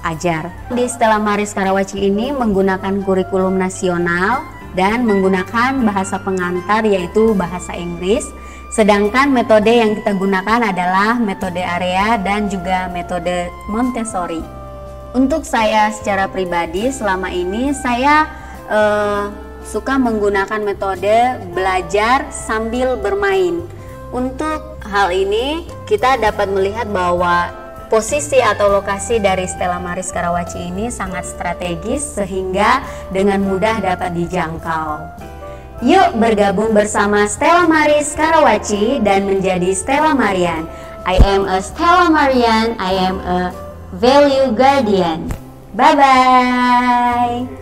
ajar. Di Stella Maris Karawaci ini menggunakan kurikulum nasional dan menggunakan bahasa pengantar yaitu bahasa Inggris. Sedangkan metode yang kita gunakan adalah metode area dan juga metode Montessori. Untuk saya secara pribadi selama ini saya suka menggunakan metode belajar sambil bermain. Untuk hal ini kita dapat melihat bahwa posisi atau lokasi dari Stella Maris Karawaci ini sangat strategis sehingga dengan mudah dapat dijangkau. Yuk bergabung bersama Stella Maris Karawaci dan menjadi Stella Marian. I am a Stella Marian, I am a value guardian. Bye bye.